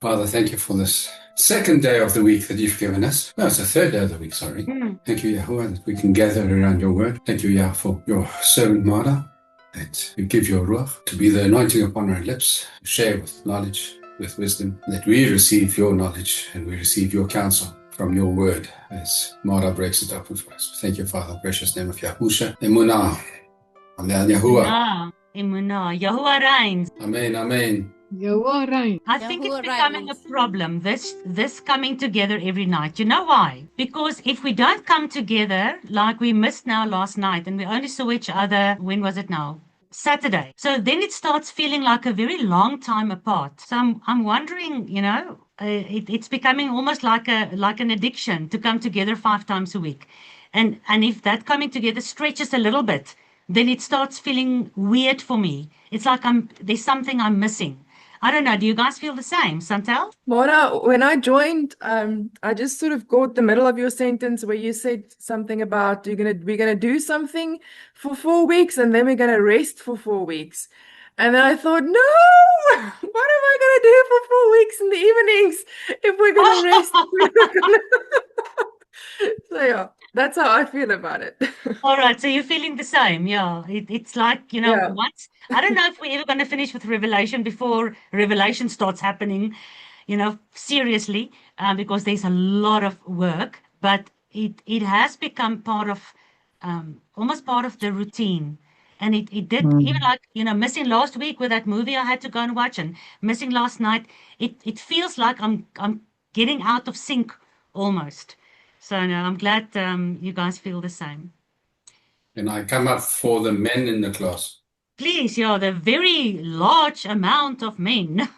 Father, thank you for this second day of the week that you've given us. No, it's the third day of the week, sorry. Thank you, Yahuwah, that we can gather around your word. Thank you, Yah, for your servant Mara, that you give your ruach to be the anointing upon our lips, share with knowledge, with wisdom, that we receive your knowledge and we receive your counsel from your word as Mara breaks it up for us. Thank you, Father, precious name of Yahusha. Emunah. Amen, Yahuwah. Emunah. Yahuwah reigns. Amen, amen. Yahuwah reigns. I think it's becoming a problem, this coming together every night. You know why? Because if we don't come together, like we missed now last night, and we only saw each other, when was it now? Saturday. So then it starts feeling like a very long time apart. So I'm wondering, it's becoming almost like an addiction to come together 5 times a week. And if that coming together stretches a little bit, then it starts feeling weird for me. It's like there's something I'm missing. I don't know. Do you guys feel the same, Santel? Mona, when I joined, I just sort of caught the middle of your sentence where you said something about we're gonna do something for 4 weeks and then we're gonna rest for 4 weeks. And then I thought, no, what am I gonna do for 4 weeks in the evenings if we're gonna rest? So yeah, that's how I feel about it. All right. So you're feeling the same. Yeah. It's like, Yeah. once, I don't know if we're ever going to finish with Revelation before Revelation starts happening, seriously, because there's a lot of work, but it has become part of, almost part of the routine. And it did, even like, missing last week with that movie I had to go and watch and missing last night, it feels like I'm getting out of sync almost. So no, I'm glad you guys feel the same. And I come up for the men in the class. Please, the very large amount of men.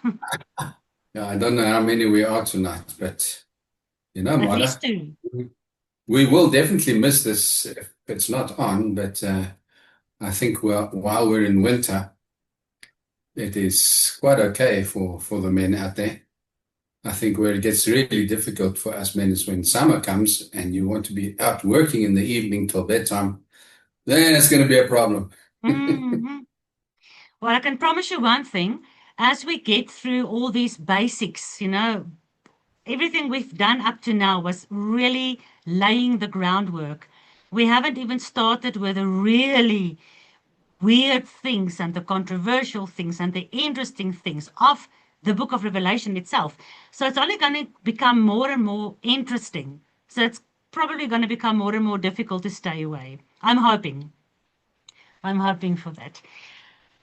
Yeah, I don't know how many we are tonight, but At Mara, least 2. we will definitely miss this if it's not on, but I think while we're in winter, it is quite okay for the men out there. I think where it gets really difficult for us men is when summer comes and you want to be out working in the evening till bedtime, then it's going to be a problem. Mhm. Well, I can promise you one thing. As we get through all these basics, everything we've done up to now was really laying the groundwork. We haven't even started with the really weird things and the controversial things and the interesting things of the book of Revelation itself. So it's only going to become more and more interesting. So it's probably going to become more and more difficult to stay away. I'm hoping. I'm hoping for that.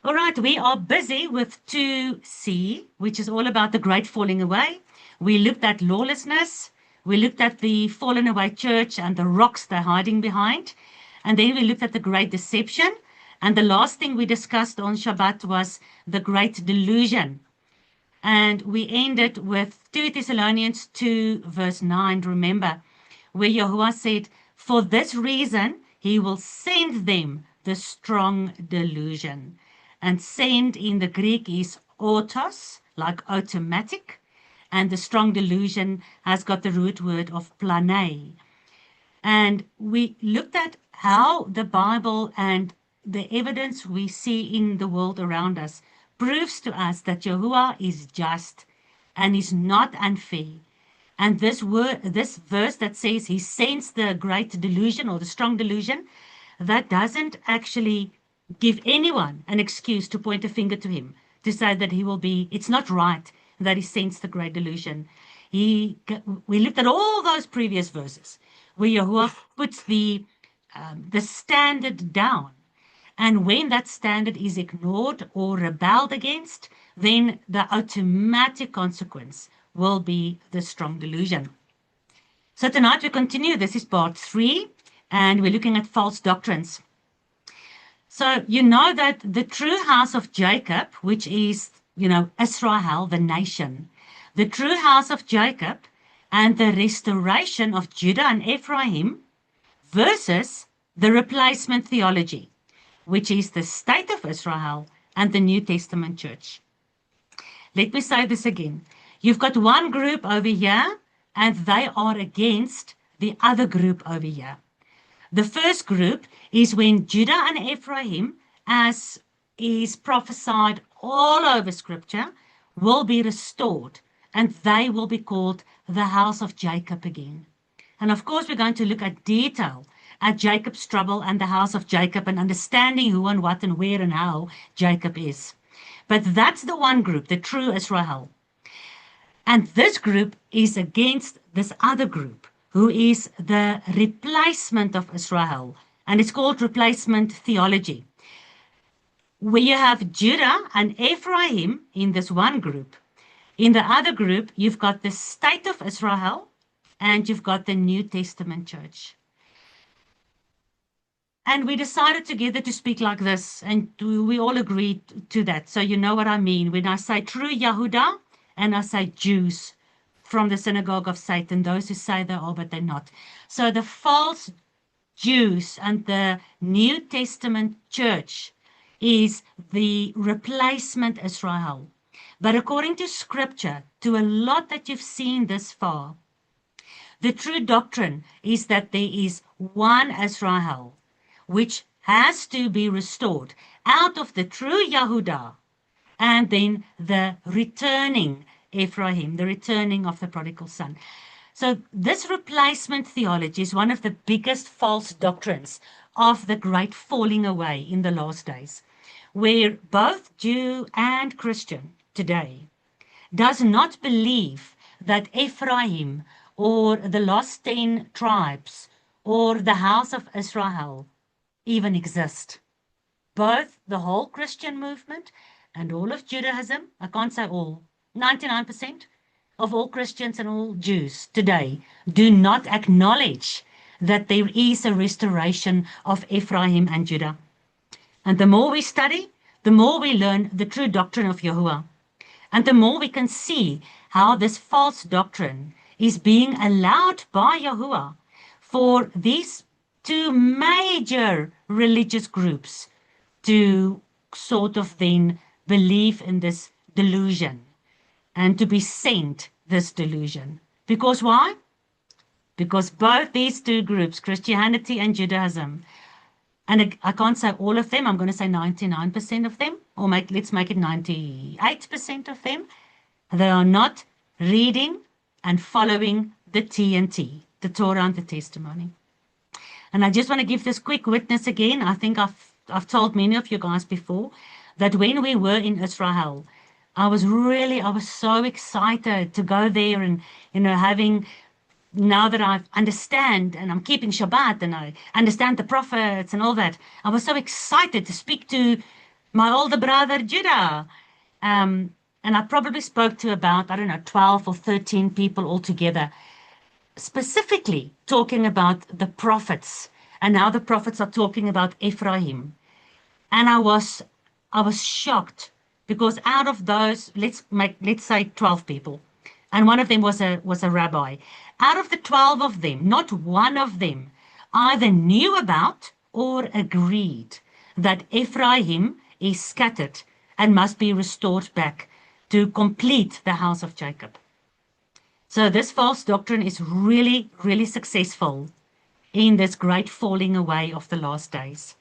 All right, we are busy with 2C, which is all about the great falling away. We looked at lawlessness. We looked at the fallen away church and the rocks they're hiding behind. And then we looked at the great deception. And the last thing we discussed on Shabbat was the great delusion. And we ended with 2 Thessalonians 2, verse 9, remember, where Yahuwah said, for this reason, he will send them the strong delusion. And send in the Greek is autos, like automatic. And the strong delusion has got the root word of planei. And we looked at how the Bible and the evidence we see in the world around us proves to us that Yahuwah is just and is not unfair. And this verse that says he sends the great delusion or the strong delusion, that doesn't actually give anyone an excuse to point a finger to him to say that it's not right that he sends the great delusion. We looked at all those previous verses where Yahuwah puts the standard down. And when that standard is ignored or rebelled against, then the automatic consequence will be the strong delusion. So tonight we continue. This is part 3, and we're looking at false doctrines. So you know that the true house of Jacob, which is, Israel, the nation, the true house of Jacob and the restoration of Judah and Ephraim versus the replacement theology, which is the state of Israel and the New Testament church. Let me say this again. You've got one group over here, and they are against the other group over here. The first group is when Judah and Ephraim, as is prophesied all over Scripture, will be restored and they will be called the house of Jacob again. And of course, we're going to look at detail at Jacob's trouble and the house of Jacob and understanding who and what and where and how Jacob is. But that's the one group, the true Israel. And this group is against this other group, who is the replacement of Israel. And it's called replacement theology, where you have Judah and Ephraim in this one group. In the other group, you've got the state of Israel and you've got the New Testament church. And we decided together to speak like this, and we all agreed to that. So you know what I mean when I say true Yehuda and I say Jews from the synagogue of Satan, those who say they are, but they're not. So the false Jews and the New Testament church is the replacement Israel. But according to scripture, to a lot that you've seen this far, the true doctrine is that there is one Israel, which has to be restored out of the true Yehuda, and then the returning Ephraim, the returning of the prodigal son. So this replacement theology is one of the biggest false doctrines of the great falling away in the last days, where both Jew and Christian today does not believe that Ephraim or the lost 10 tribes or the house of Israel even exist. Both the whole Christian movement and all of Judaism, I can't say all, 99% of all Christians and all Jews today do not acknowledge that there is a restoration of Ephraim and Judah. And the more we study, the more we learn the true doctrine of Yahuwah. And the more we can see how this false doctrine is being allowed by Yahuwah for these two major religious groups to sort of then believe in this delusion and to be sent this delusion. Because why? Because both these two groups, Christianity and Judaism, and I can't say all of them, I'm going to say 99% of them, or let's make it 98% of them, they are not reading and following the T&T, the Torah and the Testimony. And I just want to give this quick witness again. I think I've told many of you guys before that when we were in Israel, I was so excited to go there and, now that I understand and I'm keeping Shabbat and I understand the prophets and all that, I was so excited to speak to my older brother, Judah. And I probably spoke to about, 12 or 13 people altogether, specifically talking about the prophets and how the prophets are talking about Ephraim. And I was shocked because out of those, let's say 12 people, and one of them was a rabbi. Out of the 12 of them, not one of them either knew about or agreed that Ephraim is scattered and must be restored back to complete the house of Jacob. So this false doctrine is really, really successful in this great falling away of the last days.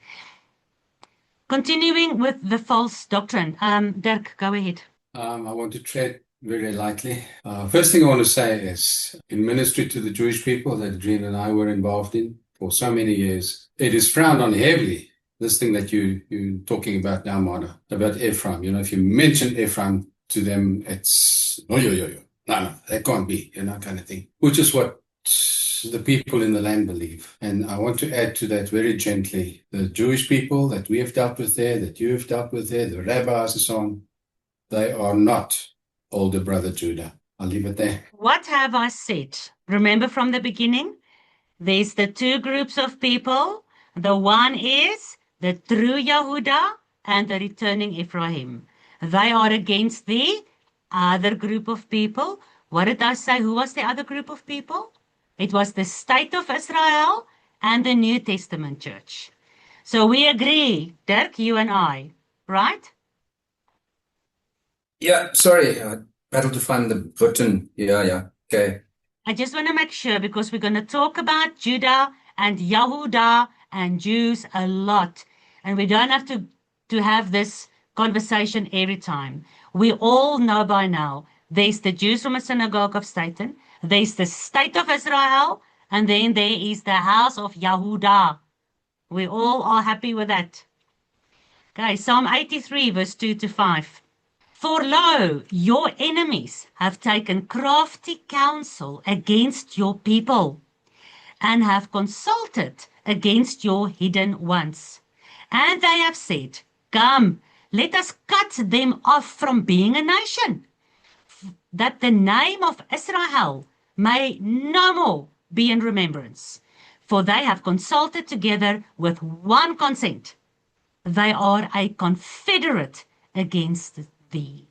Continuing with the false doctrine, Dirk, go ahead. I want to tread very lightly. First thing I want to say is, in ministry to the Jewish people that Adrian and I were involved in for so many years, it is frowned on heavily, this thing that you're talking about now, Marta, about Ephraim. If you mention Ephraim to them, it's, no, that can't be, kind of thing, which is what the people in the land believe. And I want to add to that very gently, the Jewish people that we have dealt with there, that you have dealt with there, the rabbis and so on, they are not older brother Judah. I'll leave it there. What have I said? Remember from the beginning, there's the two groups of people. The one is the true Yehuda and the returning Ephraim. They are against the other group of people. What did I say? Who was the other group of people? It was the state of Israel and the New Testament church. So we agree, Dirk, you and I, right? Yeah, sorry, battle to find the button. Yeah, okay. I just want to make sure because we're going to talk about Judah and Yehuda and Jews a lot. And we don't have to have this conversation every time. We all know by now There's the Jews from the synagogue of Satan. There's the state of Israel. And then there is the house of Yahudah. We all are happy with that. Okay, Psalm 83, verse 2 to 5. For lo, your enemies have taken crafty counsel against your people, and have consulted against your hidden ones. And they have said, come, let us cut them off from being a nation, that the name of Israel may no more be in remembrance. For they have consulted together with one consent. They are a confederate against thee.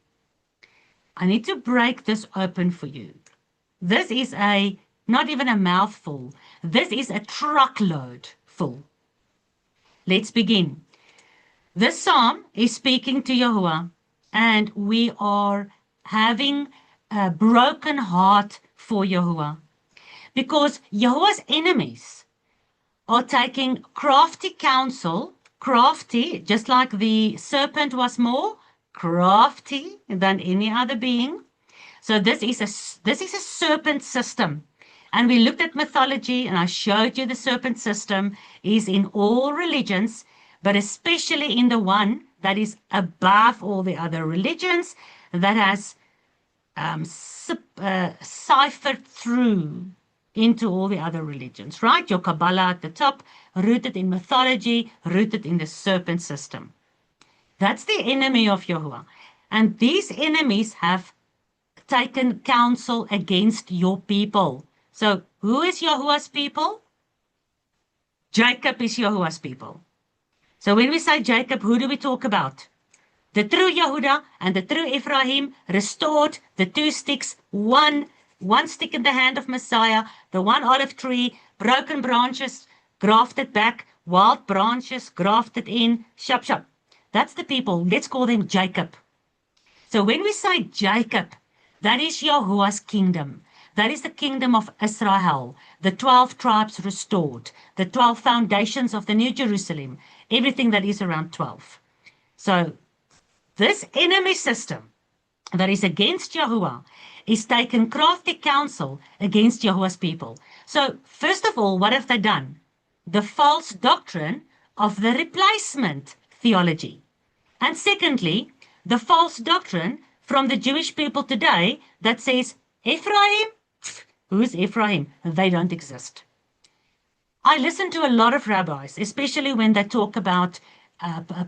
I need to break this open for you. This is not even a mouthful. This is a truckload full. Let's begin. This psalm is speaking to Yahuwah, and we are having a broken heart for Yahuwah, because Yahuwah's enemies are taking crafty counsel, crafty, just like the serpent was more crafty than any other being. So this is a serpent system. And we looked at mythology, and I showed you the serpent system is in all religions, but especially in the one that is above all the other religions, that has ciphered through into all the other religions, right? Your Kabbalah at the top, rooted in mythology, rooted in the serpent system. That's the enemy of Yahuwah. And these enemies have taken counsel against your people. So who is Yahuwah's people? Jacob is Yahuwah's people. So when we say Jacob, who do we talk about? The true Yehudah and the true Ephraim restored, the two sticks, one stick in the hand of Messiah, the one olive tree, broken branches grafted back, wild branches grafted in, shop. That's the people. Let's call them Jacob. So when we say Jacob, that is Yahuwah's kingdom. That is the kingdom of Israel, the 12 tribes restored, the 12 foundations of the New Jerusalem, everything that is around 12. So this enemy system that is against Yahuwah is taking crafty counsel against Yahuwah's people. So first of all, what have they done? The false doctrine of the replacement theology. And secondly, the false doctrine from the Jewish people today that says, Ephraim? Who's Ephraim? They don't exist. I listen to a lot of rabbis, especially when they talk about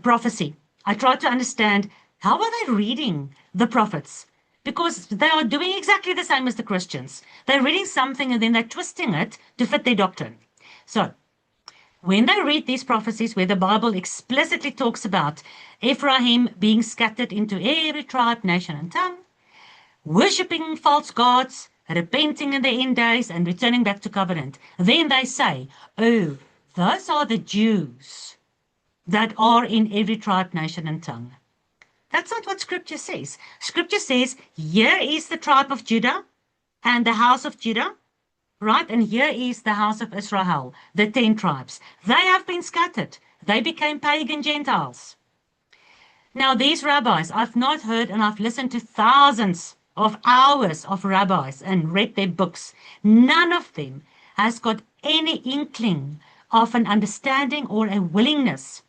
prophecy. I try to understand, how are they reading the prophets? Because they are doing exactly the same as the Christians. They're reading something and then they're twisting it to fit their doctrine. So when they read these prophecies where the Bible explicitly talks about Ephraim being scattered into every tribe, nation, and tongue, worshipping false gods, repenting in the end days, and returning back to covenant, then they say, oh, those are the Jews that are in every tribe, nation, and tongue. That's not what Scripture says. Scripture says, here is the tribe of Judah and the house of Judah, right? And here is the house of Israel, the 10 tribes. They have been scattered. They became pagan Gentiles. Now, these rabbis, I've not heard, and I've listened to thousands of hours of rabbis and read their books. None of them has got any inkling of an understanding or a willingness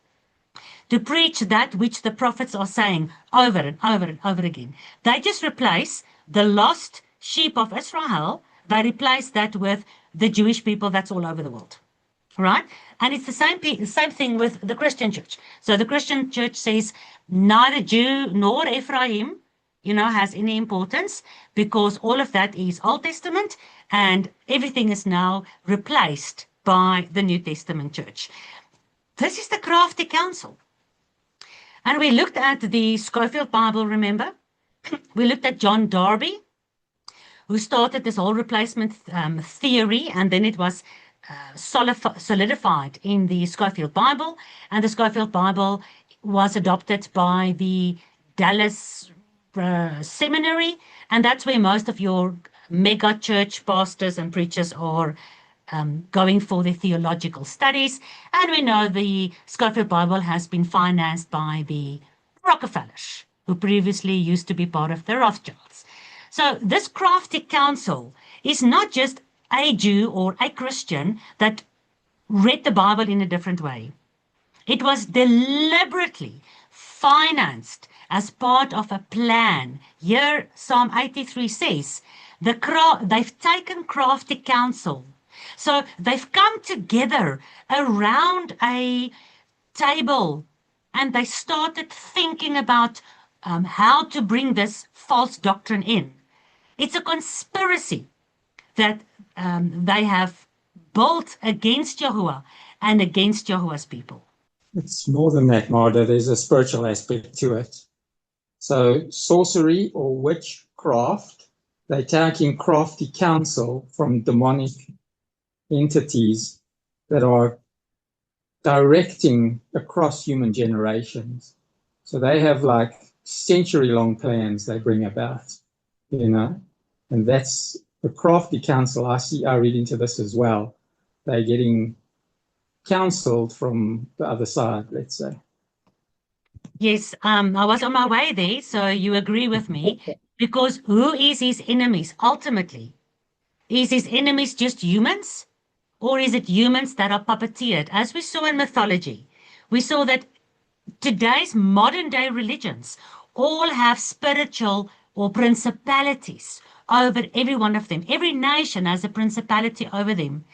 to preach that which the prophets are saying over and over and over again. They just replace the lost sheep of Israel, they replace that with the Jewish people that's all over the world. Right? And it's the same thing with the Christian church. So the Christian church says neither Jew nor Ephraim, has any importance, because all of that is Old Testament and everything is now replaced by the New Testament church. This is the crafty counsel. And we looked at the Scofield Bible, remember? We looked at John Darby, who started this whole replacement theory, and then it was solidified in the Scofield Bible, and the Scofield Bible was adopted by the Dallas Seminary, and that's where most of your mega church pastors and preachers are going for their theological studies. And we know the Scofield Bible has been financed by the Rockefellers, who previously used to be part of the Rothschilds. So this crafty counsel is not just a Jew or a Christian that read the Bible in a different way. It was deliberately financed as part of a plan. Here, Psalm 83 says, they've taken crafty counsel. So they've come together around a table and they started thinking about how to bring this false doctrine in. It's a conspiracy that they have built against Yahuwah and against Yahuwah's people. It's more than that, Marda. There's a spiritual aspect to it. So sorcery or witchcraft, they're taking crafty counsel from demonic entities that are directing across human generations. So they have like century-long plans they bring about, and that's the crafty counsel. I read into this as well. They're getting counseled from the other side, let's say. Yes, I was on my way there, so you agree with me, because who is his enemies ultimately? Is his enemies just humans? Or is it humans that are puppeteered? As we saw in mythology, we saw that today's modern day religions all have spiritual or principalities over every one of them. Every nation has a principality over them.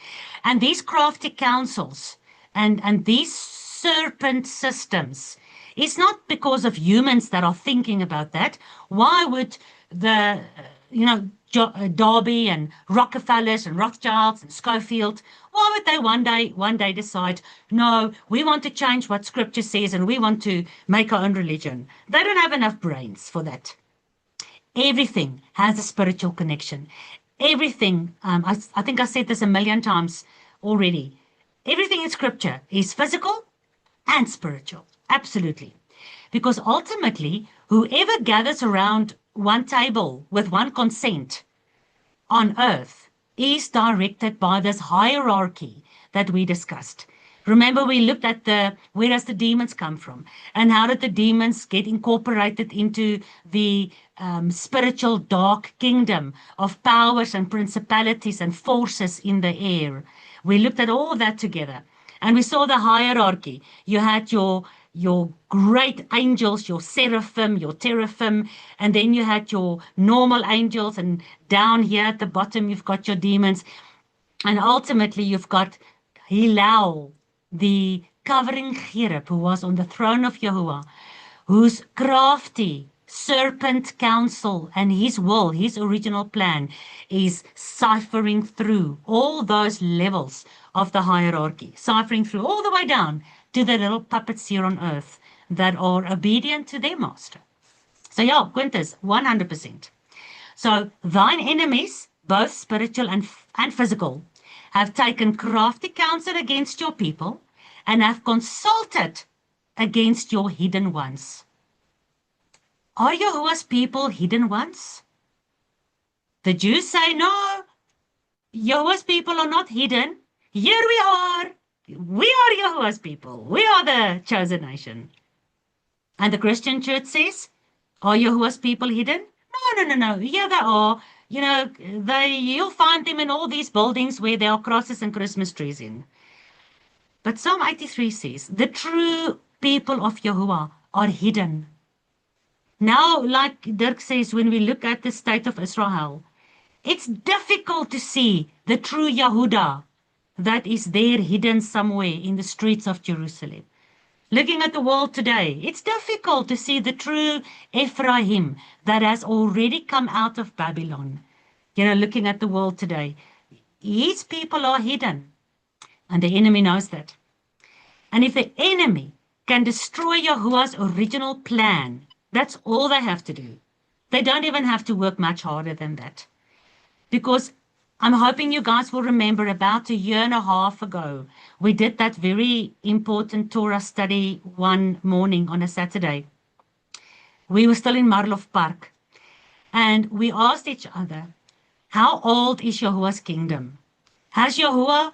And these crafty councils and these serpent systems, it's not because of humans that are thinking about that. Why would the, Darby and Rockefellers and Rothschilds and Schofield, why would they one day decide, no, we want to change what scripture says and we want to make our own religion? They don't have enough brains for that. Everything has a spiritual connection. Everything, I think I said this a million times already, everything in scripture is physical and spiritual. Absolutely. Because ultimately, whoever gathers around one table with one consent on earth is directed by this hierarchy that we discussed. Remember, we looked at where does the demons come from and how did the demons get incorporated into the spiritual dark kingdom of powers and principalities and forces in the air. We looked at all that together and we saw the hierarchy. You had your great angels, your seraphim, your teraphim, and then you had your normal angels, and down here at the bottom you've got your demons, and ultimately you've got Hillel, the covering cherub who was on the throne of Yahuwah, whose crafty serpent counsel and his will, his original plan, is ciphering through all those levels of the hierarchy, ciphering through all the way down to the little puppets here on earth that are obedient to their master. So yeah, Quintus, 100%. So thine enemies, both spiritual and physical, have taken crafty counsel against your people and have consulted against your hidden ones. Are Yahuwah's people hidden ones? The Jews say, no, Yahuwah's people are not hidden. Here we are. We are Yahuwah's people. We are the chosen nation. And the Christian church says, are Yahuwah's people hidden? No. Here they are. You'll find them in all these buildings where there are crosses and Christmas trees in. But Psalm 83 says, the true people of Yahuwah are hidden. Now, like Dirk says, when we look at the state of Israel, it's difficult to see the true Yahudah that is there hidden somewhere in the streets of Jerusalem. Looking at the world today, it's difficult to see the true Ephraim that has already come out of Babylon. Looking at the world today, his people are hidden, and the enemy knows that. And if the enemy can destroy Yahuwah's original plan, that's all they have to do. They don't even have to work much harder than that. Because I'm hoping you guys will remember about a year and a half ago, we did that very important Torah study one morning on a Saturday. We were still in Marlof Park, and we asked each other, how old is Yahuwah's kingdom? Has Yahuwah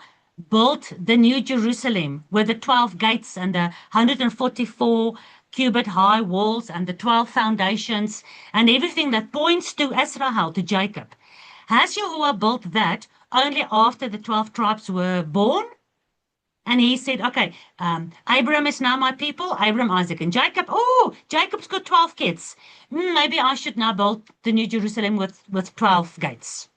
built the new Jerusalem with the 12 gates and the 144 cubit high walls and the 12 foundations and everything that points to Israel, to Jacob. Has Yahuwah built that only after the 12 tribes were born? And he said, okay, Abraham is now my people, Abraham, Isaac, and Jacob. Oh, Jacob's got 12 kids. Maybe I should now build the New Jerusalem with 12 gates.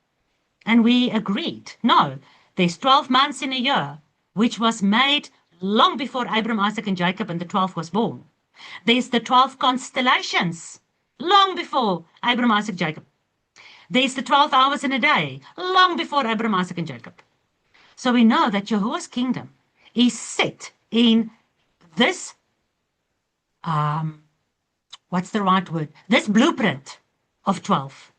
And we agreed. No, there's 12 months in a year, which was made long before Abraham, Isaac, and Jacob, and the 12th was born. There's the 12 constellations, long before Abraham, Isaac, Jacob. There's the 12 hours in a day, long before Abraham, Isaac, and Jacob. So we know that Yahuwah's kingdom is set in this, what's the right word? This blueprint of 12.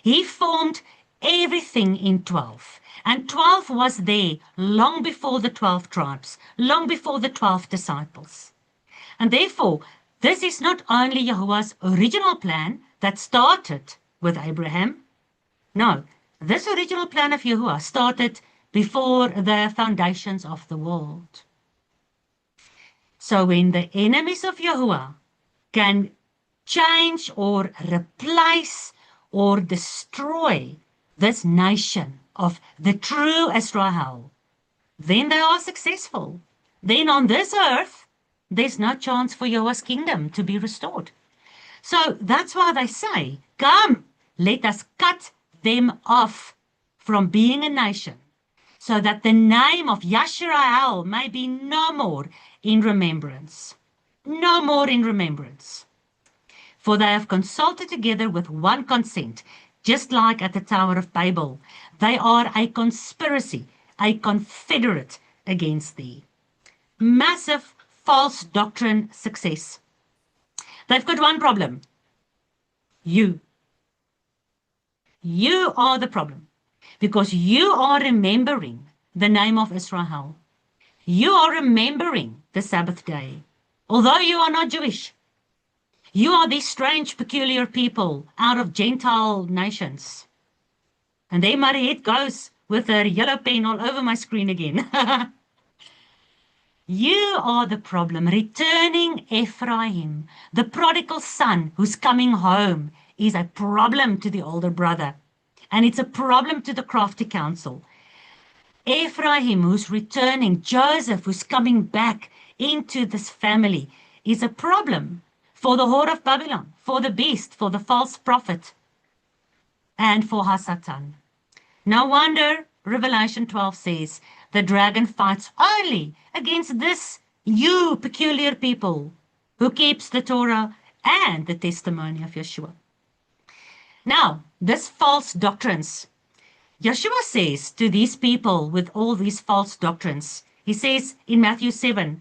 He formed everything in 12. And 12 was there long before the 12 tribes, long before the 12 disciples. And therefore, this is not only Yahuwah's original plan that started with Abraham. No, this original plan of Yahuwah started before the foundations of the world. So when the enemies of Yahuwah can change or replace or destroy this nation of the true Israel, then they are successful. Then on this earth, there's no chance for Yahuwah's kingdom to be restored. So that's why they say, come, let us cut them off from being a nation, so that the name of Yashrael may be no more in remembrance. No more in remembrance. For they have consulted together with one consent, just like at the Tower of Babel. They are a conspiracy, a confederate against thee. Massive false doctrine success. They've got one problem. You. You are the problem. Because you are remembering the name of Israel. You are remembering the Sabbath day. Although you are not Jewish. You are these strange, peculiar people out of Gentile nations. And there Mariette goes with her yellow pen all over my screen again. You are the problem. Returning Ephraim, the prodigal son who's coming home, is a problem to the older brother. And it's a problem to the crafty council. Ephraim, who's returning, Joseph, who's coming back into this family, is a problem for the whore of Babylon, for the beast, for the false prophet, and for Hasatan. No wonder Revelation 12 says the dragon fights only against this you peculiar people who keeps the Torah and the testimony of Yeshua. Now, this false doctrines, Yeshua says to these people with all these false doctrines, he says in Matthew 7,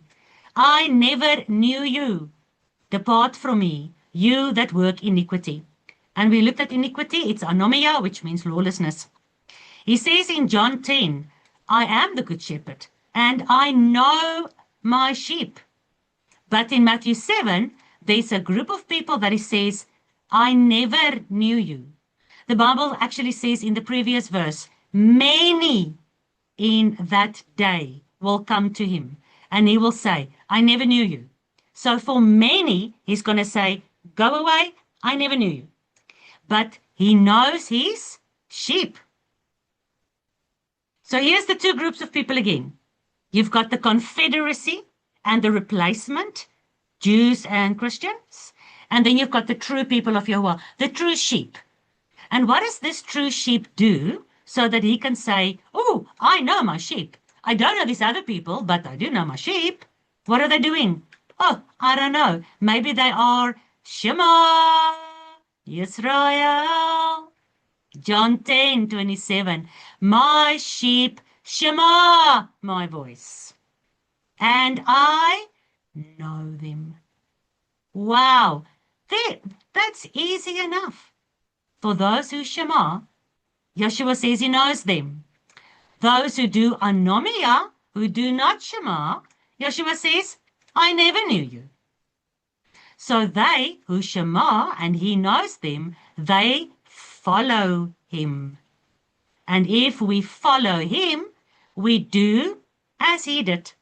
I never knew you. Depart from me, you that work iniquity. And we looked at iniquity, it's anomia, which means lawlessness. He says in John 10, I am the good shepherd, and I know my sheep. But in Matthew 7, there's a group of people that he says, I never knew you. The Bible actually says in the previous verse, many in that day will come to him, and he will say, I never knew you. So for many, he's going to say, go away, I never knew you. But he knows his sheep. So here's the two groups of people again. You've got the confederacy and the replacement, Jews and Christians. And then you've got the true people of Yahuwah, the true sheep. And what does this true sheep do so that he can say, oh, I know my sheep. I don't know these other people, but I do know my sheep. What are they doing? Oh, I don't know. Maybe they are Shema Yisrael. John 10:27. My sheep Shema my voice, and I know them. Wow, that's easy enough. For those who Shema, Yeshua says he knows them. Those who do anomia, who do not Shema, Yeshua says, I never knew you. So they who Shema, and he knows them, they follow him. And if we follow him, we do as he did.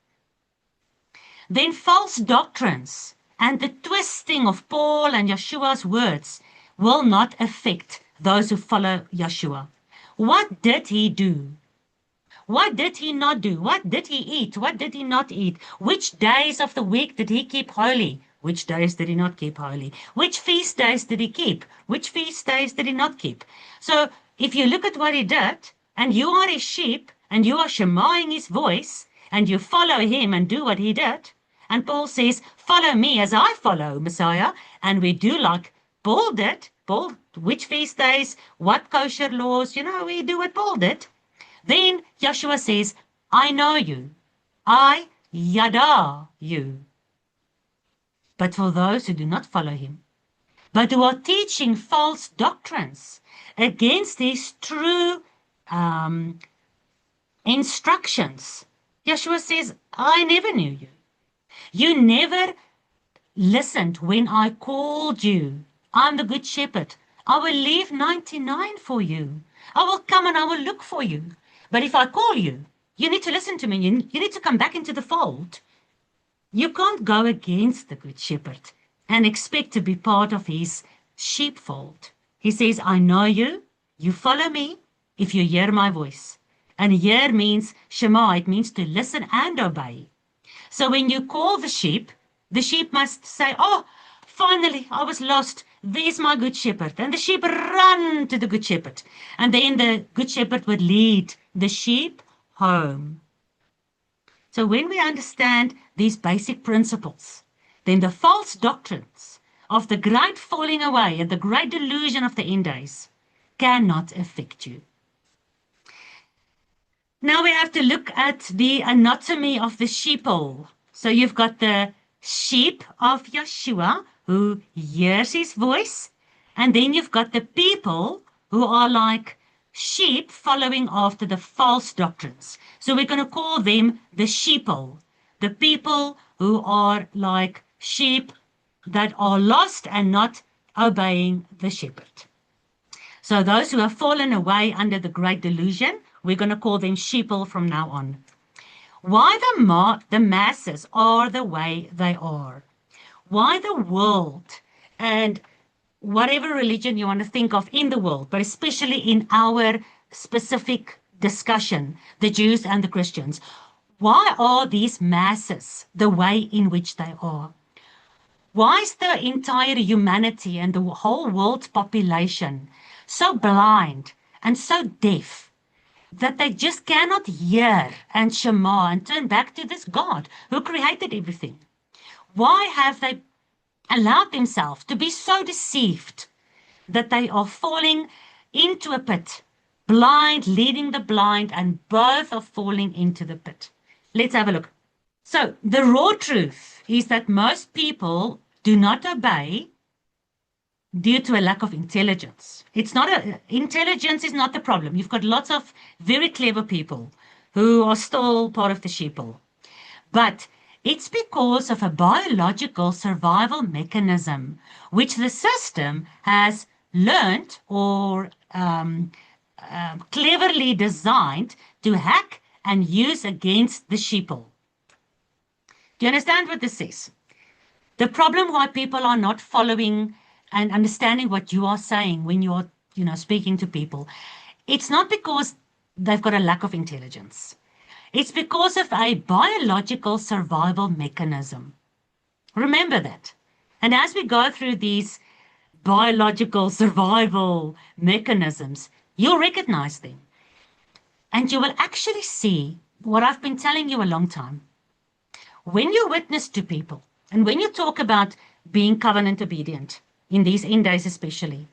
Then false doctrines And the twisting of Paul and Yeshua's words will not affect those who follow Yeshua. What did he do? What did he not do? What did he eat? What did he not eat? Which days of the week did he keep holy? Which days did he not keep holy? Which feast days did he keep? Which feast days did he not keep? So if you look at what he did, and you are his sheep, and you are shemaing his voice, and you follow him and do what he did, and Paul says, follow me as I follow Messiah, and we do like Paul did. Paul, which feast days, what kosher laws, we do what Paul did. Then Yeshua says, I know you. I yada you. But for those who do not follow him, but who are teaching false doctrines against his true instructions, Yeshua says, I never knew you. You never listened when I called you. I'm the good shepherd. I will leave 99 for you. I will come and I will look for you. But if I call you, you need to listen to me. You need to come back into the fold. You can't go against the good shepherd and expect to be part of his sheepfold. He says, I know you. You follow me if you hear my voice. And hear means Shema. It means to listen and obey. So when you call the sheep must say, oh, finally, I was lost. There's my good shepherd. And the sheep run to the good shepherd. And then the good shepherd would lead the sheep home. So when we understand these basic principles, then the false doctrines of the great falling away and the great delusion of the end days cannot affect you. Now we have to look at the anatomy of the sheeple. So you've got the sheep of Yeshua who hears his voice, and then you've got the people who are like sheep following after the false doctrines. So we're going to call them the sheeple, the people who are like sheep that are lost and not obeying the shepherd. So those who have fallen away under the great delusion, we're going to call them sheeple from now on. Why the masses are the way they are. Why the world and whatever religion you want to think of in the world, but especially in our specific discussion, the Jews and the Christians, why are these masses the way in which they are? Why is the entire humanity and the whole world population so blind and so deaf that they just cannot hear and Shema and turn back to this God who created everything? Why have they allowed themselves to be so deceived that they are falling into a pit, blind leading the blind, and both are falling into the pit? Let's have a look. So the raw truth is that most people do not obey due to a lack of intelligence. Intelligence is not the problem. You've got lots of very clever people who are still part of the sheeple. But it's because of a biological survival mechanism which the system has learned or cleverly designed to hack and use against the sheeple. Do you understand what this says? The problem why people are not following and understanding what you are saying when you're, speaking to people, it's not because they've got a lack of intelligence. It's because of a biological survival mechanism. Remember that. And as we go through these biological survival mechanisms, you'll recognize them. And you will actually see what I've been telling you a long time. When you witness to people, and when you talk about being covenant obedient, in these end days especially,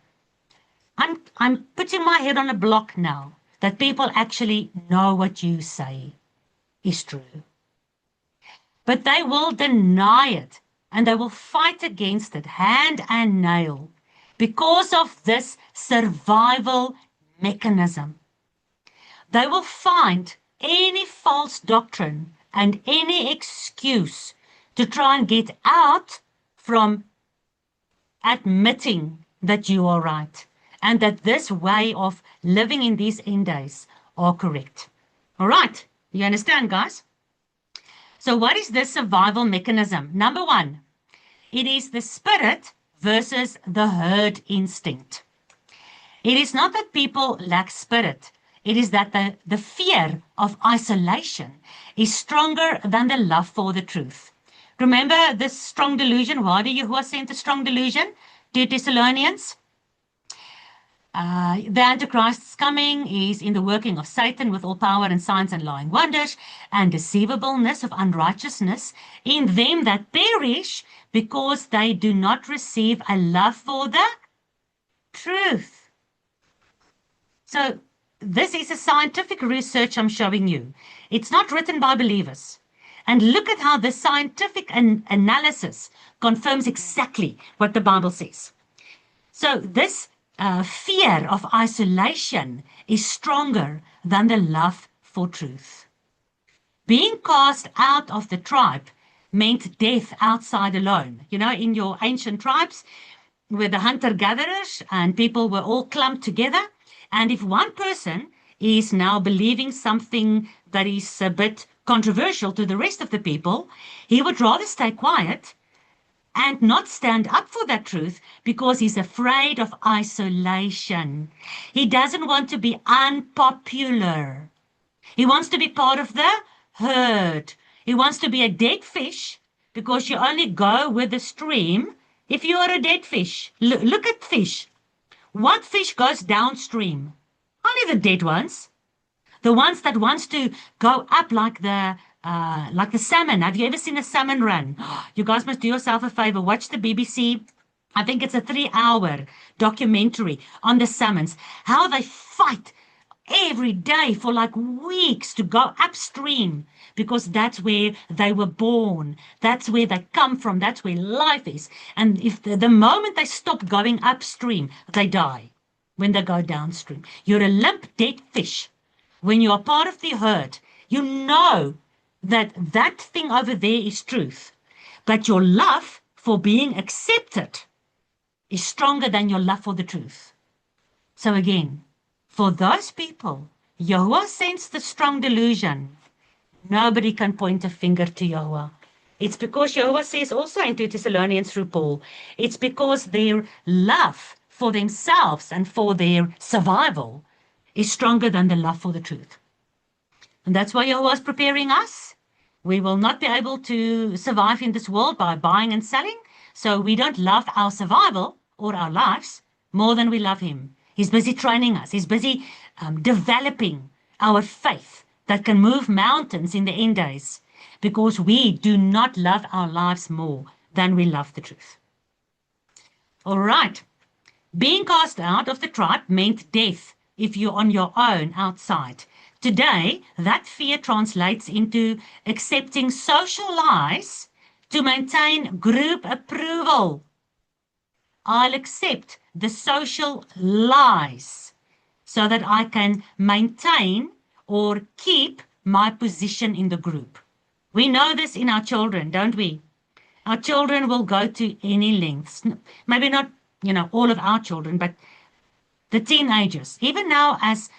I'm putting my head on a block now that people actually know what you say is true. But they will deny it and they will fight against it hand and nail because of this survival mechanism. They will find any false doctrine and any excuse to try and get out from admitting that you are right and that this way of living in these end days are correct. All right, you understand, guys? So what is this survival mechanism? Number one, It is the spirit versus the herd instinct. It is not that people lack spirit. It is that the fear of isolation is stronger than the love for the truth. Remember this strong delusion? Why do Yahuwah send a strong delusion to Thessalonians? The Antichrist's coming is in the working of Satan with all power and signs and lying wonders and deceivableness of unrighteousness in them that perish because they do not receive a love for the truth. So this is a scientific research I'm showing you. It's not written by believers. And look at how the scientific analysis confirms exactly what the Bible says. So this fear of isolation is stronger than the love for truth. Being cast out of the tribe meant death outside alone. You know, in your ancient tribes, where the hunter-gatherers and people were all clumped together, and if one person is now believing something that is a bit controversial to the rest of the people, he would rather stay quiet and not stand up for that truth because he's afraid of isolation. He doesn't want to be unpopular. He wants to be part of the herd. He wants to be a dead fish because you only go with the stream if you are a dead fish. Look at fish. What fish goes downstream? Only the dead ones. The ones that wants to go up like the salmon. Have you ever seen a salmon run? You guys must do yourself a favor. Watch the BBC. I think it's a 3-hour documentary on the salmons. How they fight every day for like weeks to go upstream because that's where they were born. That's where they come from. That's where life is. And if the moment they stop going upstream, they die when they go downstream. You're a limp dead fish. When you are part of the herd, you know that that thing over there is truth. But your love for being accepted is stronger than your love for the truth. So again, for those people, Yahuwah sends the strong delusion. Nobody can point a finger to Yahuwah. It's because Yahuwah says also in 2 Thessalonians through Paul, it's because their love for themselves and for their survival is stronger than the love for the truth. And that's why Yahuwah is preparing us. We will not be able to survive in this world by buying and selling. So we don't love our survival or our lives more than we love him. He's busy training us. He's busy developing our faith that can move mountains in the end days because we do not love our lives more than we love the truth. All right. Being cast out of the tribe meant death if you're on your own outside. Today, that fear translates into accepting social lies to maintain group approval. I'll accept the social lies so that I can maintain or keep my position in the group. We know this in our children, don't we? Our children will go to any lengths. Maybe not, all of our children, but the teenagers, even now as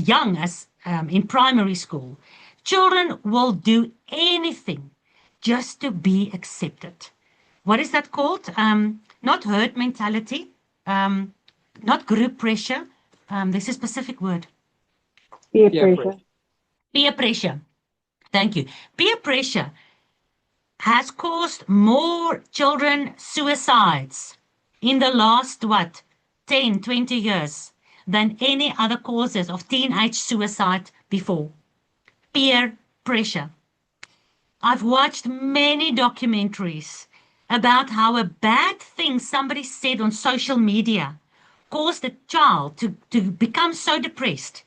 young as in primary school, children will do anything just to be accepted. What is that called? Not herd mentality, not group pressure. There's a specific word. Peer pressure. Peer pressure. Thank you. Peer pressure has caused more children suicides in the last, 10, 20 years than any other causes of teenage suicide before. Peer pressure. I've watched many documentaries about how a bad thing somebody said on social media caused a child to become so depressed.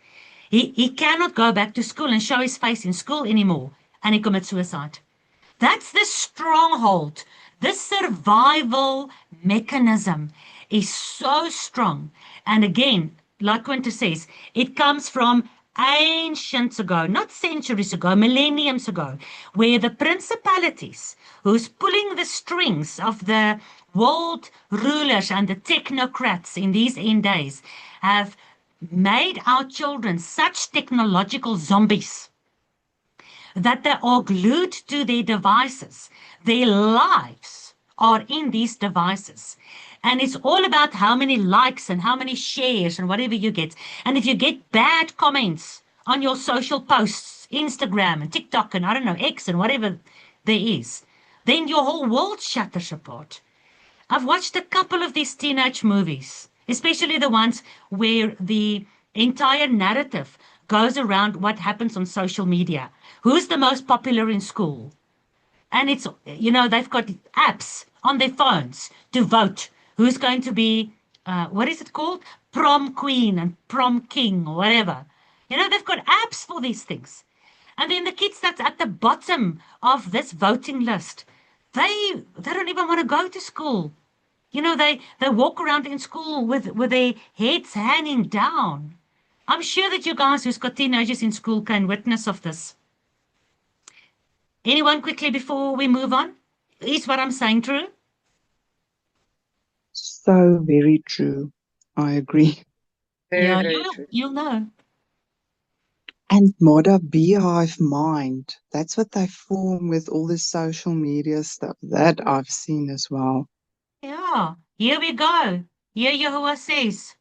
He cannot go back to school and show his face in school anymore, and he commits suicide. That's the stronghold. This survival mechanism is so strong. And again, like Quintus says, it comes from ancients ago, not centuries ago, millenniums ago, where the principalities who's pulling the strings of the world rulers and the technocrats in these end days have made our children such technological zombies that they are glued to their devices. Their lives are in these devices. And it's all about how many likes and how many shares and whatever you get. And if you get bad comments on your social posts, Instagram and TikTok and I don't know, X and whatever there is, then your whole world shatters apart. I've watched a couple of these teenage movies, especially the ones where the entire narrative goes around what happens on social media. Who's the most popular in school? And it's, they've got apps on their phones to vote who's going to be, what is it called? Prom queen and prom king or whatever. They've got apps for these things. And then the kids that's at the bottom of this voting list, they don't even want to go to school. They walk around in school with their heads hanging down. I'm sure that you guys who's got teenagers in school can witness of this. Anyone quickly before we move on? Is what I'm saying true? So very true. I agree. Yeah, you'll know. And Moda beehive mind. That's what they form with all this social media stuff. That I've seen as well. Yeah, here we go. Here Yahuwah says,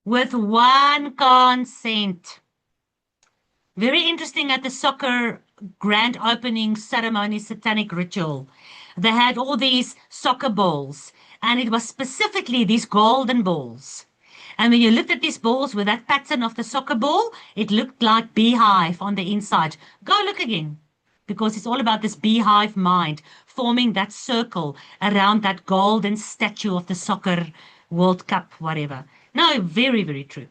with one consent. Very interesting at the soccer grand opening ceremony, satanic ritual. They had all these soccer balls, and it was specifically these golden balls. And when you looked at these balls with that pattern of the soccer ball, it looked like beehive on the inside. Go look again, because it's all about this beehive mind, forming that circle around that golden statue of the soccer World Cup, whatever. No, very, very true.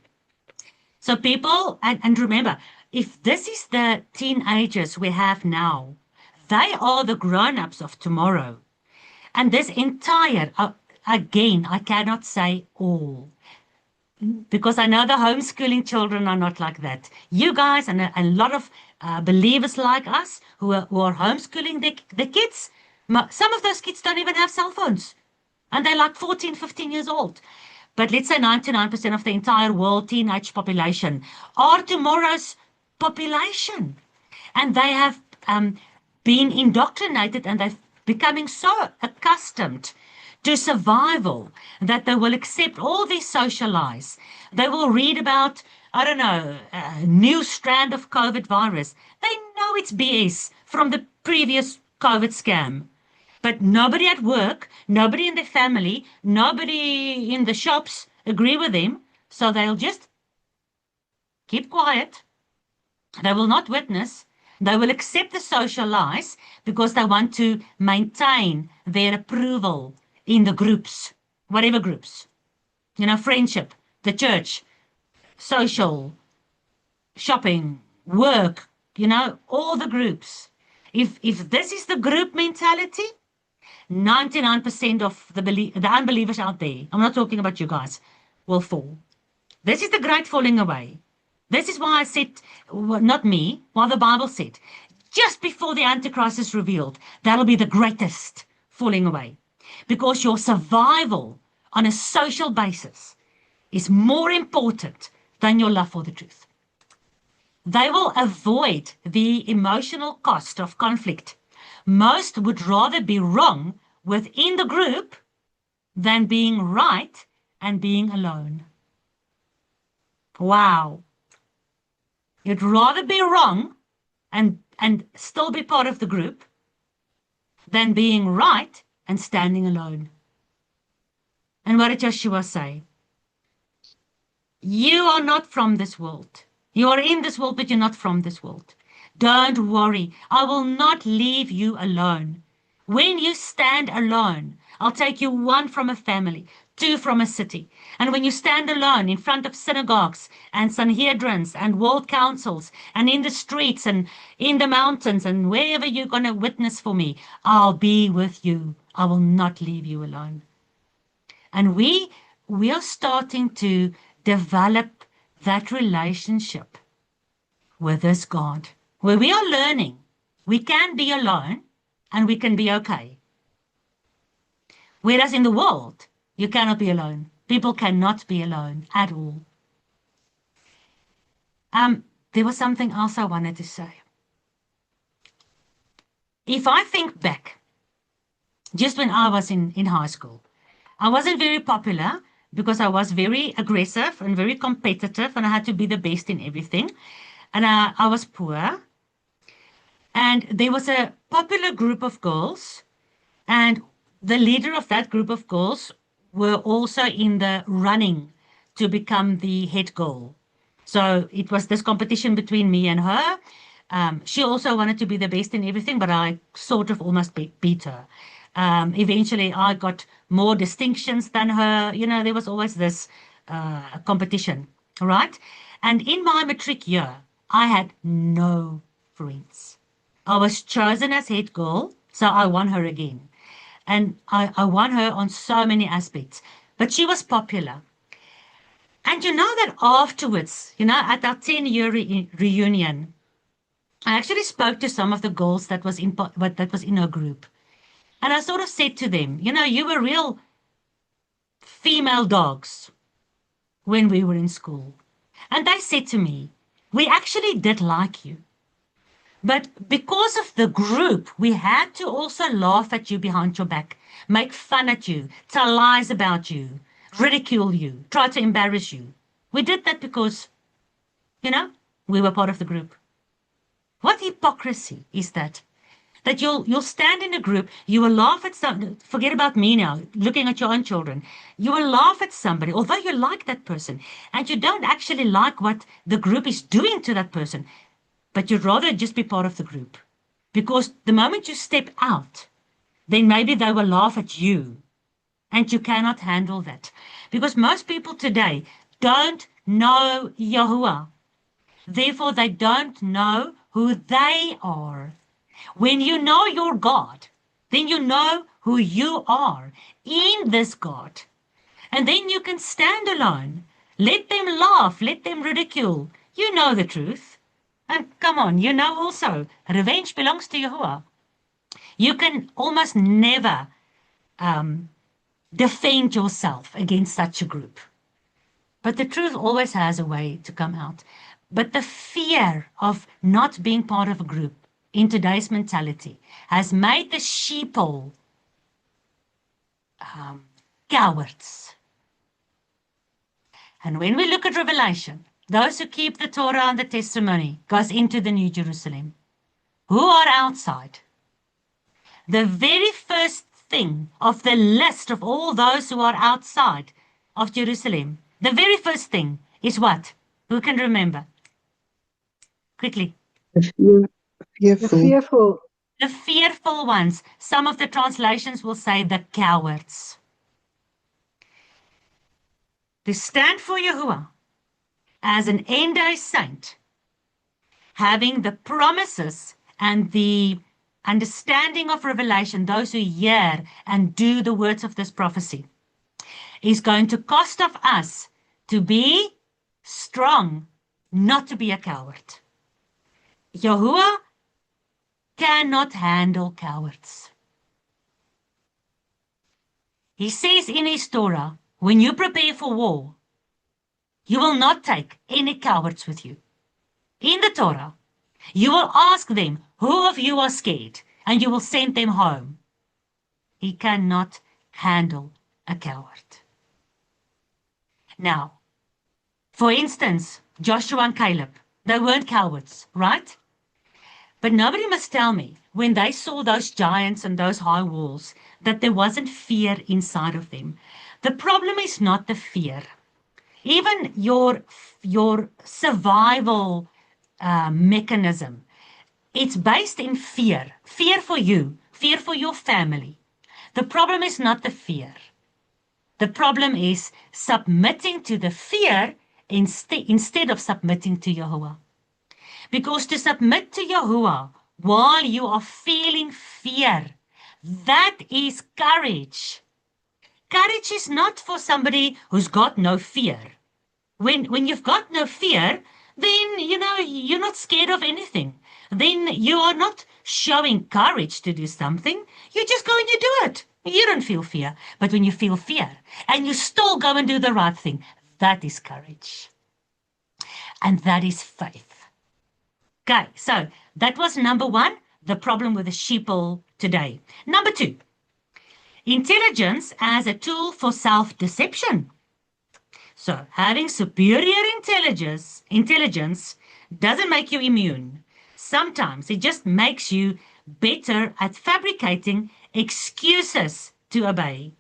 So people, and remember, if this is the teenagers we have now, they are the grown-ups of tomorrow. And this entire, again, I cannot say all, because I know the homeschooling children are not like that. You guys and a lot of believers like us who are homeschooling the kids, some of those kids don't even have cell phones. And they're like 14, 15 years old. But let's say 99% of the entire world teenage population are tomorrow's population. And they have been indoctrinated and they're becoming so accustomed to survival that they will accept all these social lies. They will read about, I don't know, a new strand of COVID virus. They know it's BS from the previous COVID scam. But nobody at work, nobody in their family, nobody in the shops agree with them. So they'll just keep quiet. They will not witness. They will accept the social lies because they want to maintain their approval in the groups, whatever groups. Friendship, the church, social, shopping, work, all the groups. If this is the group mentality, 99% of the unbelievers out there, I'm not talking about you guys, will fall. This is the great falling away. This is why I said, not me, why the Bible said, just before the Antichrist is revealed, that'll be the greatest falling away. Because your survival on a social basis is more important than your love for the truth. They will avoid the emotional cost of conflict. Most would rather be wrong within the group than being right and being alone. Wow. You'd rather be wrong and still be part of the group than being right and standing alone. And what did Joshua say? You are not from this world. You are in this world, but you're not from this world. Don't worry. I will not leave you alone. When you stand alone, I'll take you one from a family, two from a city. And when you stand alone in front of synagogues and Sanhedrins and world councils and in the streets and in the mountains and wherever you're going to witness for me, I'll be with you. I will not leave you alone. And we are starting to develop that relationship with this God, where we are learning we can be alone and we can be okay. Whereas in the world, you cannot be alone. People cannot be alone at all. There was something else I wanted to say. If I think back just when I was in high school. I wasn't very popular because I was very aggressive and very competitive, and I had to be the best in everything. And I was poor. And there was a popular group of girls, and the leader of that group of girls were also in the running to become the head girl. So it was this competition between me and her. She also wanted to be the best in everything, but I sort of almost beat her. Eventually, I got more distinctions than her. You know, there was always this competition, right? And in my matric year, I had no friends. I was chosen as head girl, so I won her again. And I won her on so many aspects. But she was popular. And you know that afterwards, you know, at our 10-year reunion, I actually spoke to some of the girls that was in her group. And I sort of said to them, you know, you were real female dogs when we were in school. And they said to me, we actually did like you. But because of the group, we had to also laugh at you behind your back, make fun at you, tell lies about you, ridicule you, try to embarrass you. We did that because, you know, we were part of the group. What hypocrisy is that? That you'll stand in a group, you will laugh at some, forget about me now, looking at your own children. You will laugh at somebody, although you like that person, and you don't actually like what the group is doing to that person, but you'd rather just be part of the group. Because the moment you step out, then maybe they will laugh at you, and you cannot handle that. Because most people today don't know Yahuwah. Therefore, they don't know who they are. When you know your God, then you know who you are in this God. And then you can stand alone. Let them laugh, let them ridicule. You know the truth. And come on, you know also, revenge belongs to Yahuwah. You can almost never defend yourself against such a group. But the truth always has a way to come out. But the fear of not being part of a group in today's mentality has made the sheeple cowards. And when we look at Revelation, those who keep the Torah and the testimony goes into the New Jerusalem. Who are outside? The very first thing of the list of all those who are outside of Jerusalem, the very first thing is what? Who can remember? Quickly. The The fearful. The fearful ones. Some of the translations will say the cowards. To stand for Yahuwah as an end-day saint, having the promises and the understanding of Revelation, those who hear and do the words of this prophecy, is going to cost of us to be strong, not to be a coward. Yahuwah cannot handle cowards. He says in his Torah, when you prepare for war, you will not take any cowards with you. In the Torah, you will ask them, who of you are scared? And you will send them home. He cannot handle a coward. Now, for instance, Joshua and Caleb, they weren't cowards, right? But nobody must tell me, when they saw those giants and those high walls, that there wasn't fear inside of them. The problem is not the fear. Even your survival mechanism, it's based in fear. Fear for you, fear for your family. The problem is not the fear. The problem is submitting to the fear instead of submitting to Yahuwah. Because to submit to Yahuwah while you are feeling fear, that is courage. Courage is not for somebody who's got no fear. When you've got no fear, then, you know, you're not scared of anything. Then you are not showing courage to do something. You just go and you do it. You don't feel fear. But when you feel fear and you still go and do the right thing, that is courage. And that is faith. Okay, so that was number one, the problem with the sheeple today. Number two, Intelligence as a tool for self-deception. So having superior intelligence doesn't make you immune. Sometimes it just makes you better at fabricating excuses to obey.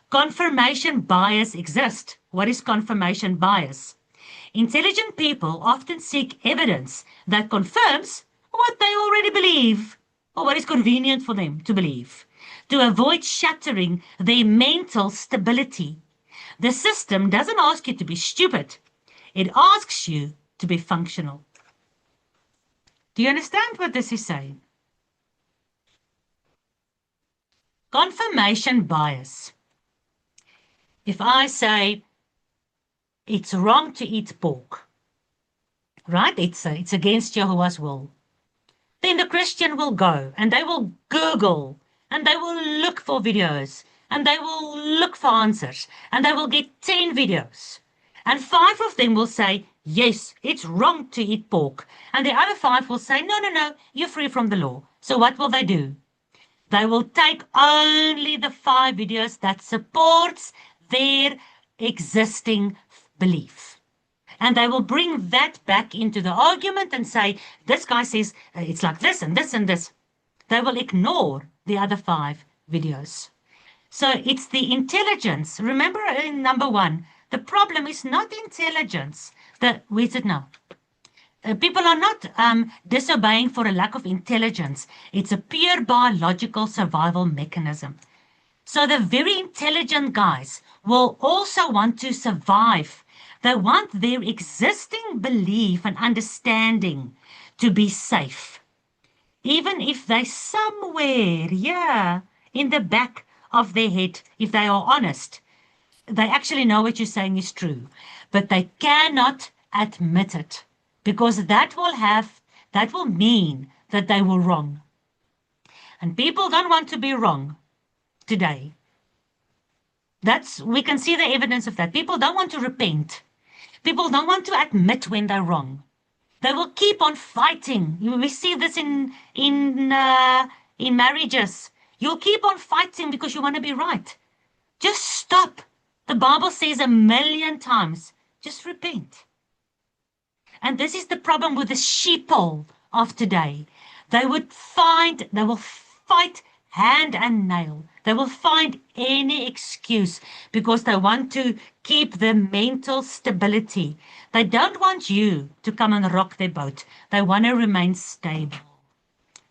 Confirmation bias exists. What is confirmation bias? Intelligent people often seek evidence that confirms what they already believe or what is convenient for them to believe, to avoid shattering their mental stability. The system doesn't ask you to be stupid. It asks you to be functional. Do you understand what this is saying? Confirmation bias. If I say it's wrong to eat pork, right? It's against Jehovah's will. Then the Christian will go and they will Google and they will look for videos and they will look for answers and they will get 10 videos. And 5 of them will say, yes, it's wrong to eat pork. And the other 5 will say, no, you're free from the law. So what will they do? They will take only the 5 videos that supports their existing belief. And they will bring that back into the argument and say, this guy says it's like this and this and this. They will ignore the other 5 videos. So it's the intelligence. Remember in number 1, the problem is not intelligence. Where's it now? People are not disobeying for a lack of intelligence. It's a pure biological survival mechanism. So the very intelligent guys will also want to survive. They want their existing belief and understanding to be safe. Even if they somewhere, in the back of their head, if they are honest, they actually know what you're saying is true, but they cannot admit it because that will mean that they were wrong. And people don't want to be wrong today. We can see the evidence of that. People don't want to repent. People don't want to admit when they're wrong. They will keep on fighting. We see this in marriages. You'll keep on fighting because you want to be right. Just stop. The Bible says 1,000,000 times, just repent. And this is the problem with the sheeple of today. They will fight hand and nail. They will find any excuse because they want to keep the mental stability. They don't want you to come and rock their boat. They want to remain stable.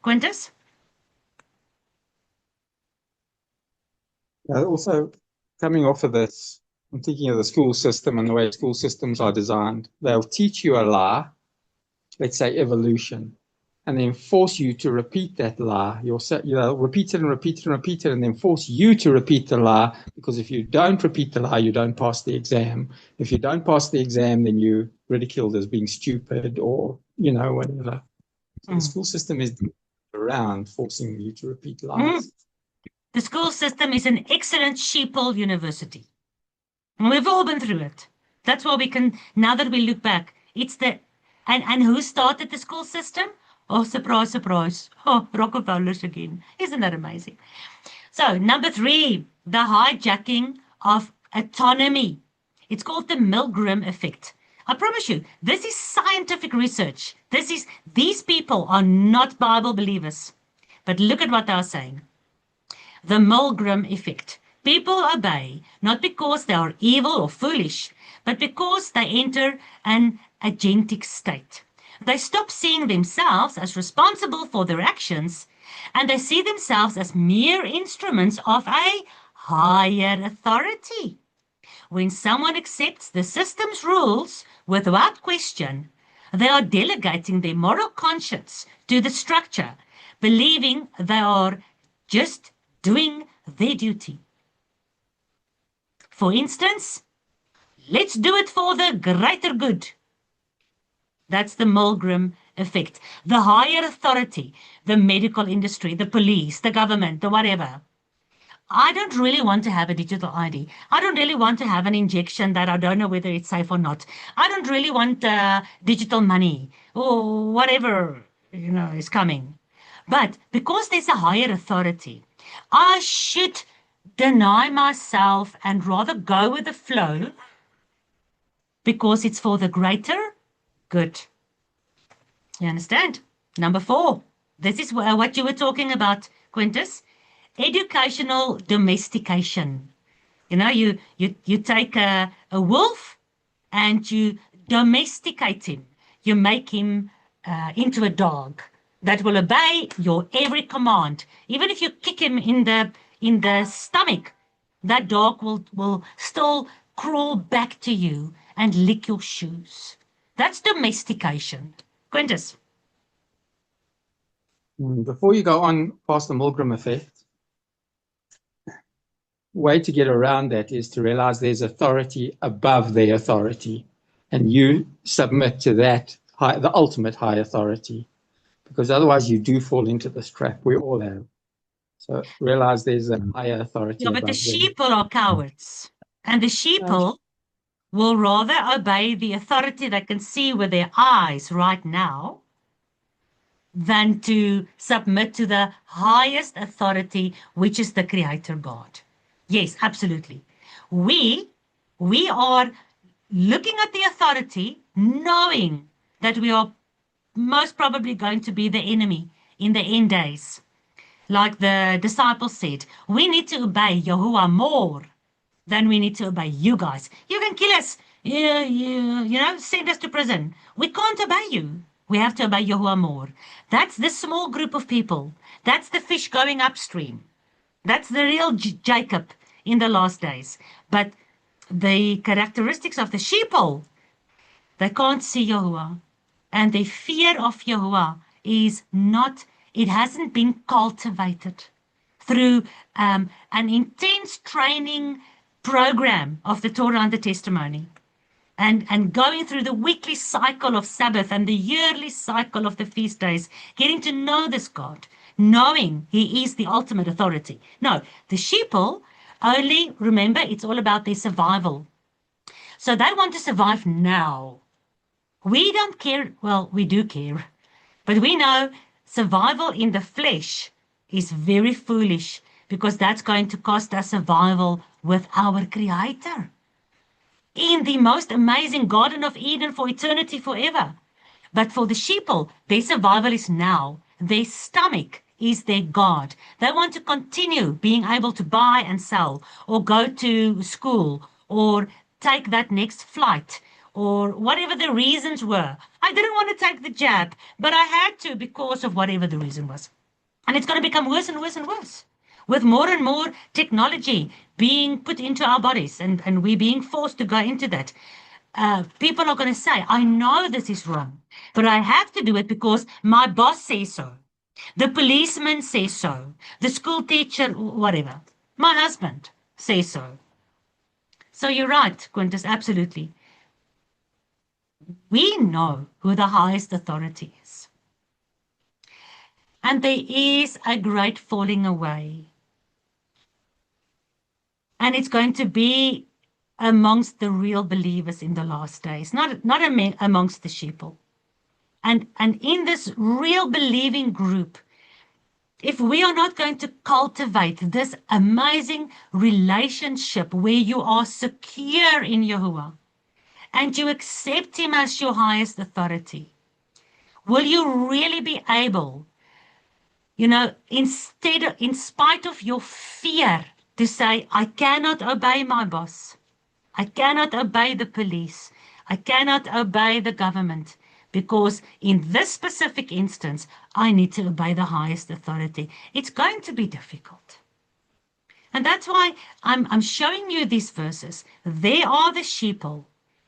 Quintus? Also, coming off of this, I'm thinking of the school system and the way school systems are designed. They'll teach you a lie, let's say evolution, and then force you to repeat that lie. You'll repeat it and repeat it and repeat it, and then force you to repeat the lie, because if you don't repeat the lie, you don't pass the exam. If you don't pass the exam, then you're ridiculed as being stupid or, whatever. So the school system is around forcing you to repeat lies. The school system is an excellent sheeple university. And we've all been through it. That's why we can, now that we look back, and who started the school system? Oh, surprise, surprise. Oh, Rockefellers again. Isn't that amazing? So, number 3, the hijacking of autonomy. It's called the Milgram effect. I promise you, this is scientific research. These people are not Bible believers. But look at what they are saying. The Milgram effect. People obey not because they are evil or foolish, but because they enter an agentic state. They stop seeing themselves as responsible for their actions, and they see themselves as mere instruments of a higher authority. When someone accepts the system's rules without question, they are delegating their moral conscience to the structure, believing they are just doing their duty. For instance, let's do it for the greater good. That's the Milgram effect. The higher authority, the medical industry, the police, the government, the whatever. I don't really want to have a digital ID. I don't really want to have an injection that I don't know whether it's safe or not. I don't really want digital money or whatever, is coming. But because there's a higher authority, I should deny myself and rather go with the flow because it's for the greater good. You understand? Number 4. This is what you were talking about, Quintus. Educational domestication. You know, you take a wolf and you domesticate him. You make him into a dog that will obey your every command. Even if you kick him in the stomach, that dog will still crawl back to you and lick your shoes. That's domestication. Quintus. Before you go on past the Milgram effect, way to get around that is to realize there's authority above the authority, and you submit to that the ultimate high authority, because otherwise you do fall into this trap. We all have. So realize there's a higher authority. Yeah, but the above them. sheeple are cowards, and the sheeple will rather obey the authority they can see with their eyes right now than to submit to the highest authority, which is the Creator God. Yes, absolutely. We are looking at the authority, knowing that we are most probably going to be the enemy in the end days. Like the disciples said, we need to obey Yahuwah more than we need to obey you guys. You can kill us, you know, send us to prison. We can't obey you. We have to obey Yahuwah more. That's the small group of people. That's the fish going upstream. That's the real Jacob in the last days. But the characteristics of the sheeple, they can't see Yahuwah. And the fear of Yahuwah is not, it hasn't been cultivated through an intense training program of the Torah and the testimony. And going through the weekly cycle of Sabbath and the yearly cycle of the feast days, getting to know this God, knowing He is the ultimate authority. No, the sheeple only, remember, it's all about their survival. So they want to survive now. We don't care, well, we do care, but we know survival in the flesh is very foolish because that's going to cost us survival with our Creator in the most amazing Garden of Eden for eternity forever. But for the sheeple, their survival is now. Their stomach is their God. They want to continue being able to buy and sell or go to school or take that next flight or whatever the reasons were. I didn't want to take the jab, but I had to because of whatever the reason was. And it's going to become worse and worse and worse, with more and more technology being put into our bodies and we being forced to go into that. People are going to say, I know this is wrong, but I have to do it because my boss says so. The policeman says so. The school teacher, whatever. My husband says so. So you're right, Quintus, absolutely. We know who the highest authority is. And there is a great falling away. And it's going to be amongst the real believers in the last days, not amongst the sheeple. And in this real believing group, if we are not going to cultivate this amazing relationship where you are secure in Yahuwah and you accept Him as your highest authority, will you really be able, you know, in spite of your fear, to say, I cannot obey my boss. I cannot obey the police. I cannot obey the government because in this specific instance, I need to obey the highest authority. It's going to be difficult. And that's why I'm showing you these verses. They are the sheeple.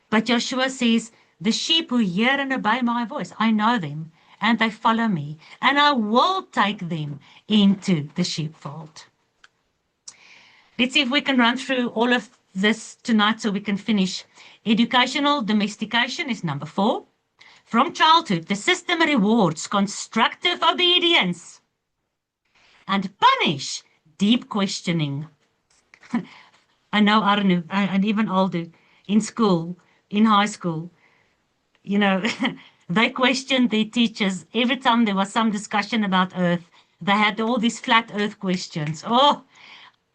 But Joshua says, the sheep who hear and obey my voice, I know them and they follow me and I will take them into the sheepfold. Let's see if we can run through all of this tonight so we can finish. Educational domestication is number 4. From childhood, the system rewards constructive obedience and punish deep questioning. I know Arnu and even Aldu in school, in high school, you know, they questioned their teachers. Every time there was some discussion about Earth, they had all these flat Earth questions. Oh,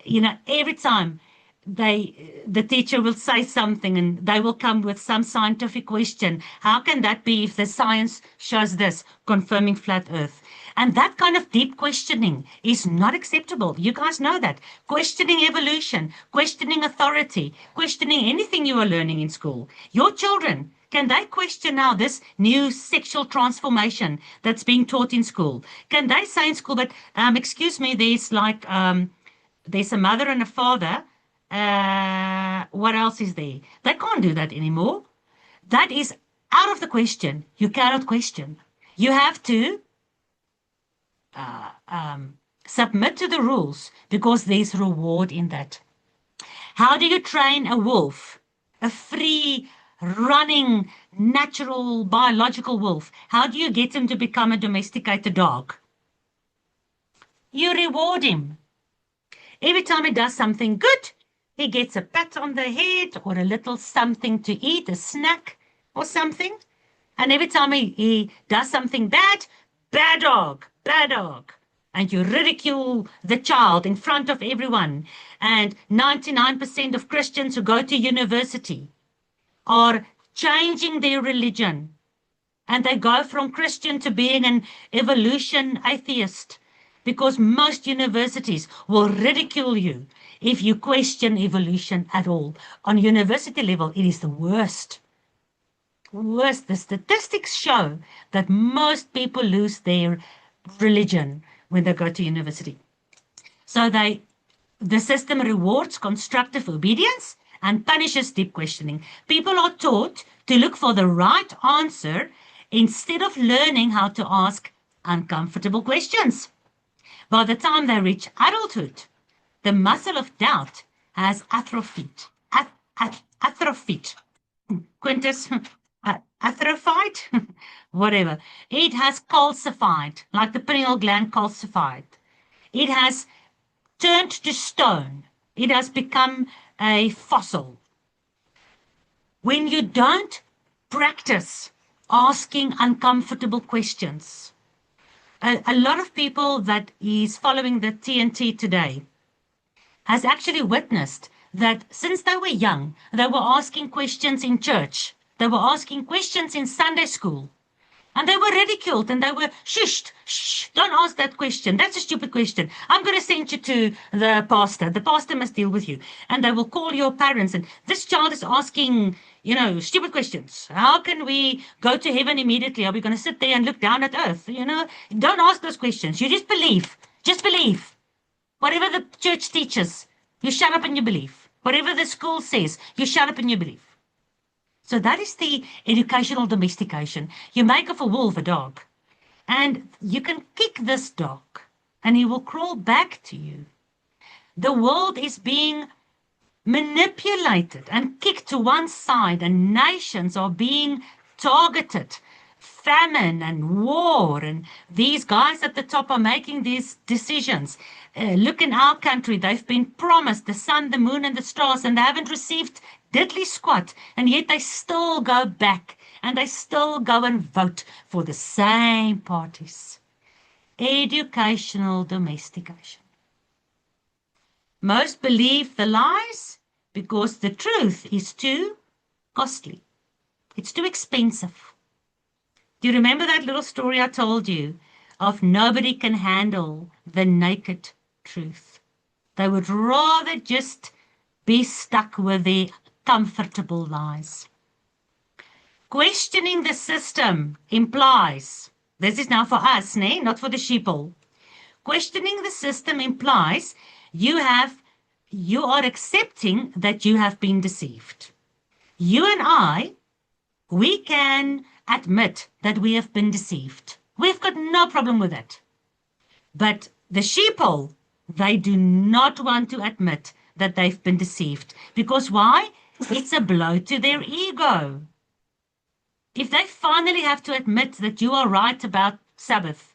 every time the teacher will say something and they will come with some scientific question. How can that be if the science shows this, confirming flat earth? And that kind of deep questioning is not acceptable. You guys know that. Questioning evolution, questioning authority, questioning anything you are learning in school. Your children, can they question now this new sexual transformation that's being taught in school? Can they say in school, but excuse me, there's a mother and a father. What else is there? They can't do that anymore. That is out of the question. You cannot question. You have to submit to the rules because there's reward in that. How do you train a wolf, a free, running, natural, biological wolf? How do you get him to become a domesticated dog? You reward him. Every time he does something good, he gets a pat on the head or a little something to eat, a snack or something. And every time he does something bad, bad dog, bad dog. And you ridicule the child in front of everyone. And 99% of Christians who go to university are changing their religion. And they go from Christian to being an evolution atheist. Because most universities will ridicule you if you question evolution at all. On university level, it is the worst. Worst. The statistics show that most people lose their religion when they go to university. So the system rewards constructive obedience and punishes deep questioning. People are taught to look for the right answer instead of learning how to ask uncomfortable questions. By the time they reach adulthood, the muscle of doubt has atrophied. Atrophied. Quintus, atrophied? Whatever. It has calcified, like the pineal gland calcified. It has turned to stone. It has become a fossil. When you don't practice asking uncomfortable questions, a lot of people that is following the TNT today has actually witnessed that since they were young, they were asking questions in church. They were asking questions in Sunday school. And they were ridiculed and they were shushed. Shh, don't ask that question. That's a stupid question. I'm going to send you to the pastor. The pastor must deal with you. And they will call your parents. And this child is asking, stupid questions. How can we go to heaven immediately? Are we going to sit there and look down at earth? Don't ask those questions. You just believe. Just believe. Whatever the church teaches, you shut up and you believe. Whatever the school says, you shut up and you believe. So that is the educational domestication. You make of a wolf a dog. And you can kick this dog and he will crawl back to you. The world is being manipulated and kicked to one side, and nations are being targeted. Famine and war, and these guys at the top are making these decisions. Look in our country, they've been promised the sun, the moon, and the stars, and they haven't received diddly squat, and yet they still go back and they still go and vote for the same parties. Educational domestication. Most believe the lies because the truth is too costly. It's too expensive. Do you remember that little story I told you of nobody can handle the naked truth? They would rather just be stuck with their comfortable lies. Questioning the system implies, this is now for us, not for the sheeple. Questioning the system implies you are accepting that you have been deceived. You and we can admit that we have been deceived. We've got no problem with it. But the sheeple, they do not want to admit that they've been deceived. Because why? It's a blow to their ego. If they finally have to admit that you are right about Sabbath,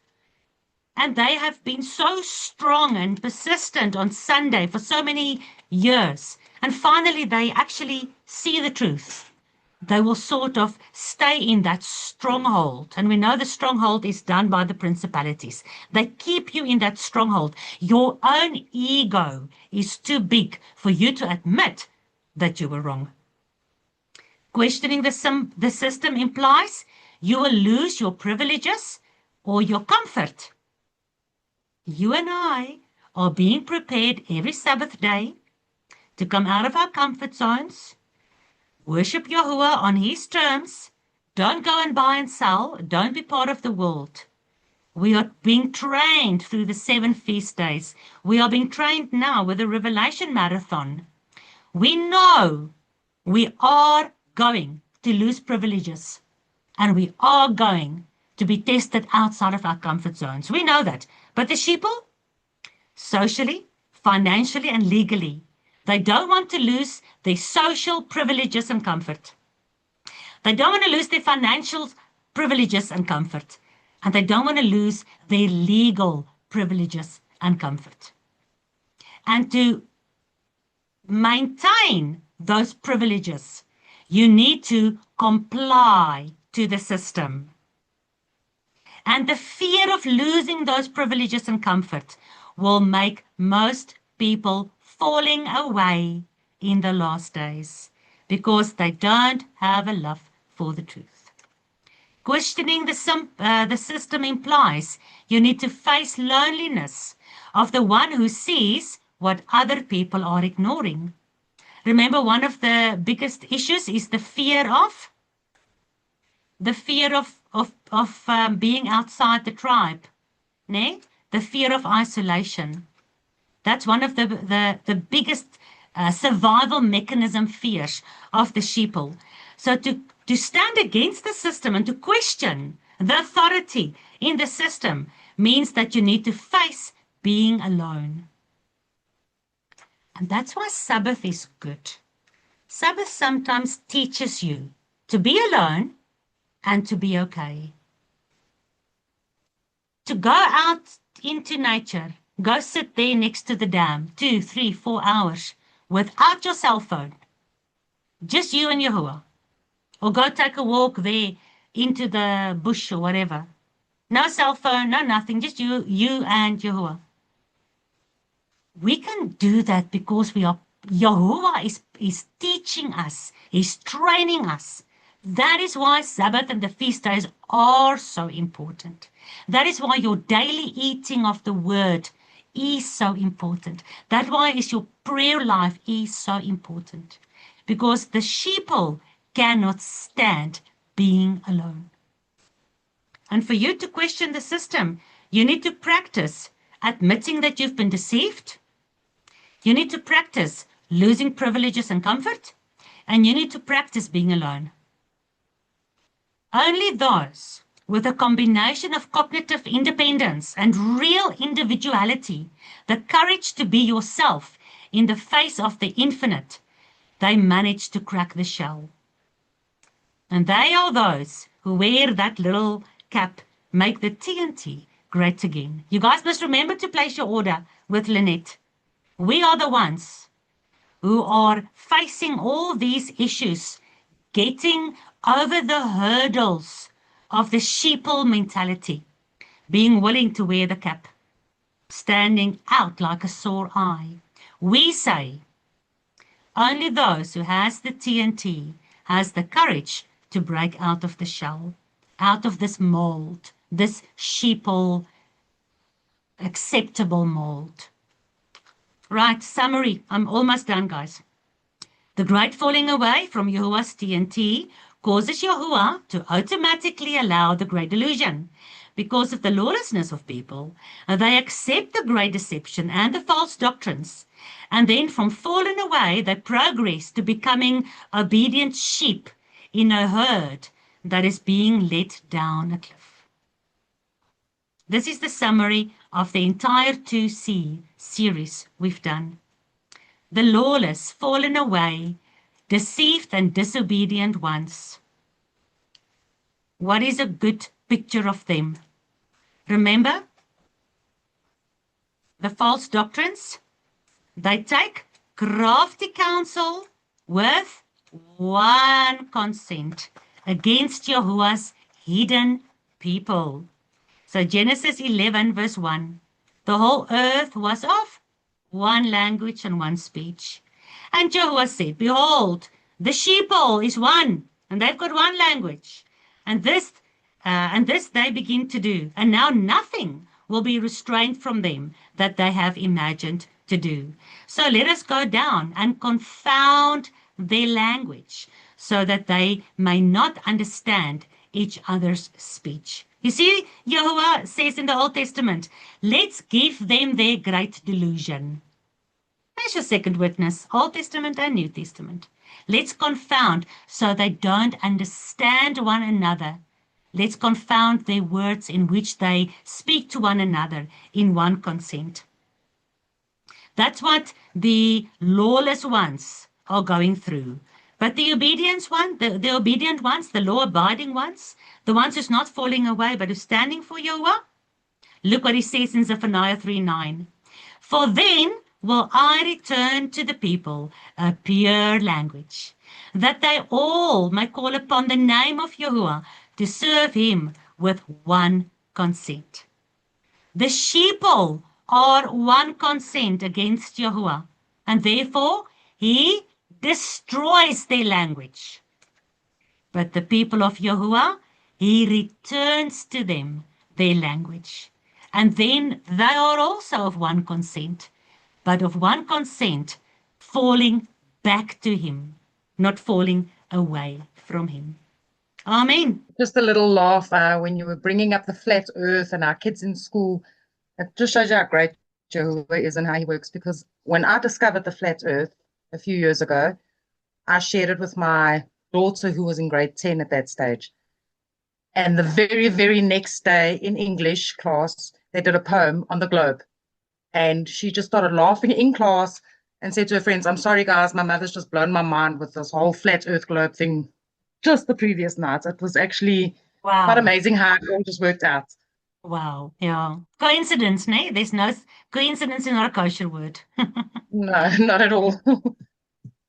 and they have been so strong and persistent on Sunday for so many years, and finally they actually see the truth, they will sort of stay in that stronghold. And we know the stronghold is done by the principalities. They keep you in that stronghold. Your own ego is too big for you to admit that you were wrong. Questioning the system implies you will lose your privileges or your comfort. You and I are being prepared every Sabbath day to come out of our comfort zones, worship Yahuwah on his terms, don't go and buy and sell, don't be part of the world. We are being trained through the 7 feast days. We are being trained now with the Revelation Marathon. We know we are going to lose privileges, and we are going to be tested outside of our comfort zones. We know that. But the sheeple, socially, financially, and legally, they don't want to lose their social privileges and comfort. They don't want to lose their financial privileges and comfort. And they don't want to lose their legal privileges and comfort. And to maintain those privileges, you need to comply to the system. And the fear of losing those privileges and comfort will make most people falling away in the last days because they don't have a love for the truth. Questioning the system implies you need to face loneliness of the one who sees what other people are ignoring. Remember, one of the biggest issues is the fear of being outside the tribe, né? The fear of isolation. That's one of the biggest survival mechanism fears of the sheeple. So to stand against the system and to question the authority in the system means that you need to face being alone. And that's why Sabbath is good. Sabbath sometimes teaches you to be alone and to be okay. To go out into nature, go sit there next to the dam, 2, 3, 4 hours without your cell phone. Just you and Yahuwah. Or go take a walk there into the bush or whatever. No cell phone, no nothing, just you and Yahuwah. We can do that because Yahuwah is teaching us, is training us. That is why Sabbath and the feast days are so important. That is why your daily eating of the word is so important. That's why your prayer life is so important. Because the sheeple cannot stand being alone. And for you to question the system, you need to practice admitting that you've been deceived. You need to practice losing privileges and comfort. And you need to practice being alone. Only those with a combination of cognitive independence and real individuality, the courage to be yourself in the face of the infinite, they manage to crack the shell. And they are those who wear that little cap, make the TNT great again. You guys must remember to place your order with Lynette. We are the ones who are facing all these issues, getting over the hurdles of the sheeple mentality, being willing to wear the cap, standing out like a sore eye. We say, only those who has the TNT has the courage to break out of the shell, out of this mold, this sheeple acceptable mold. Right, summary. I'm almost done, guys. The great falling away from Yahuwah's TNT causes Yahuwah to automatically allow the great delusion. Because of the lawlessness of people, they accept the great deception and the false doctrines. And then from falling away, they progress to becoming obedient sheep in a herd that is being let down a cliff. This is the summary of the entire 2C series we've done. The lawless, fallen away, deceived and disobedient ones. What is a good picture of them? Remember, the false doctrines, they take crafty counsel with one consent against Yahuwah's hidden people. So Genesis 11 verse 1, the whole earth was of one language and one speech. And Yahuwah said, behold, the sheeple is one, and they've got one language. And this they begin to do. And now nothing will be restrained from them that they have imagined to do. So let us go down and confound their language, so that they may not understand each other's speech. You see, Yahuwah says in the Old Testament, let's give them their great delusion. There's your second witness, Old Testament and New Testament. Let's confound so they don't understand one another. Let's confound their words in which they speak to one another in one consent. That's what the lawless ones are going through. But the obedient ones, the law-abiding ones, the ones who's not falling away but who's standing for Yahuwah, look what he says in Zephaniah 3:9. For then will I return to the people a pure language, that they all may call upon the name of Yahuwah to serve him with one consent. The sheeple are one consent against Yahuwah, and therefore he destroys their language. But the people of Yahuwah, he returns to them their language. And then they are also of one consent, but of one consent, falling back to him, not falling away from him. Amen. Just a little laugh when you were bringing up the flat earth and our kids in school. It just shows you how great Jehovah is and how he works. Because when I discovered the flat earth a few years ago, I shared it with my daughter who was in grade 10 at that stage. And the very, very next day in English class, they did a poem on the globe. And she just started laughing in class and said to her friends, I'm sorry, guys, my mother's just blown my mind with this whole flat earth globe thing just the previous night. It was actually quite amazing how it all just worked out. Wow, yeah. Coincidence, no? There's no coincidence in our kosher word. No, not at all.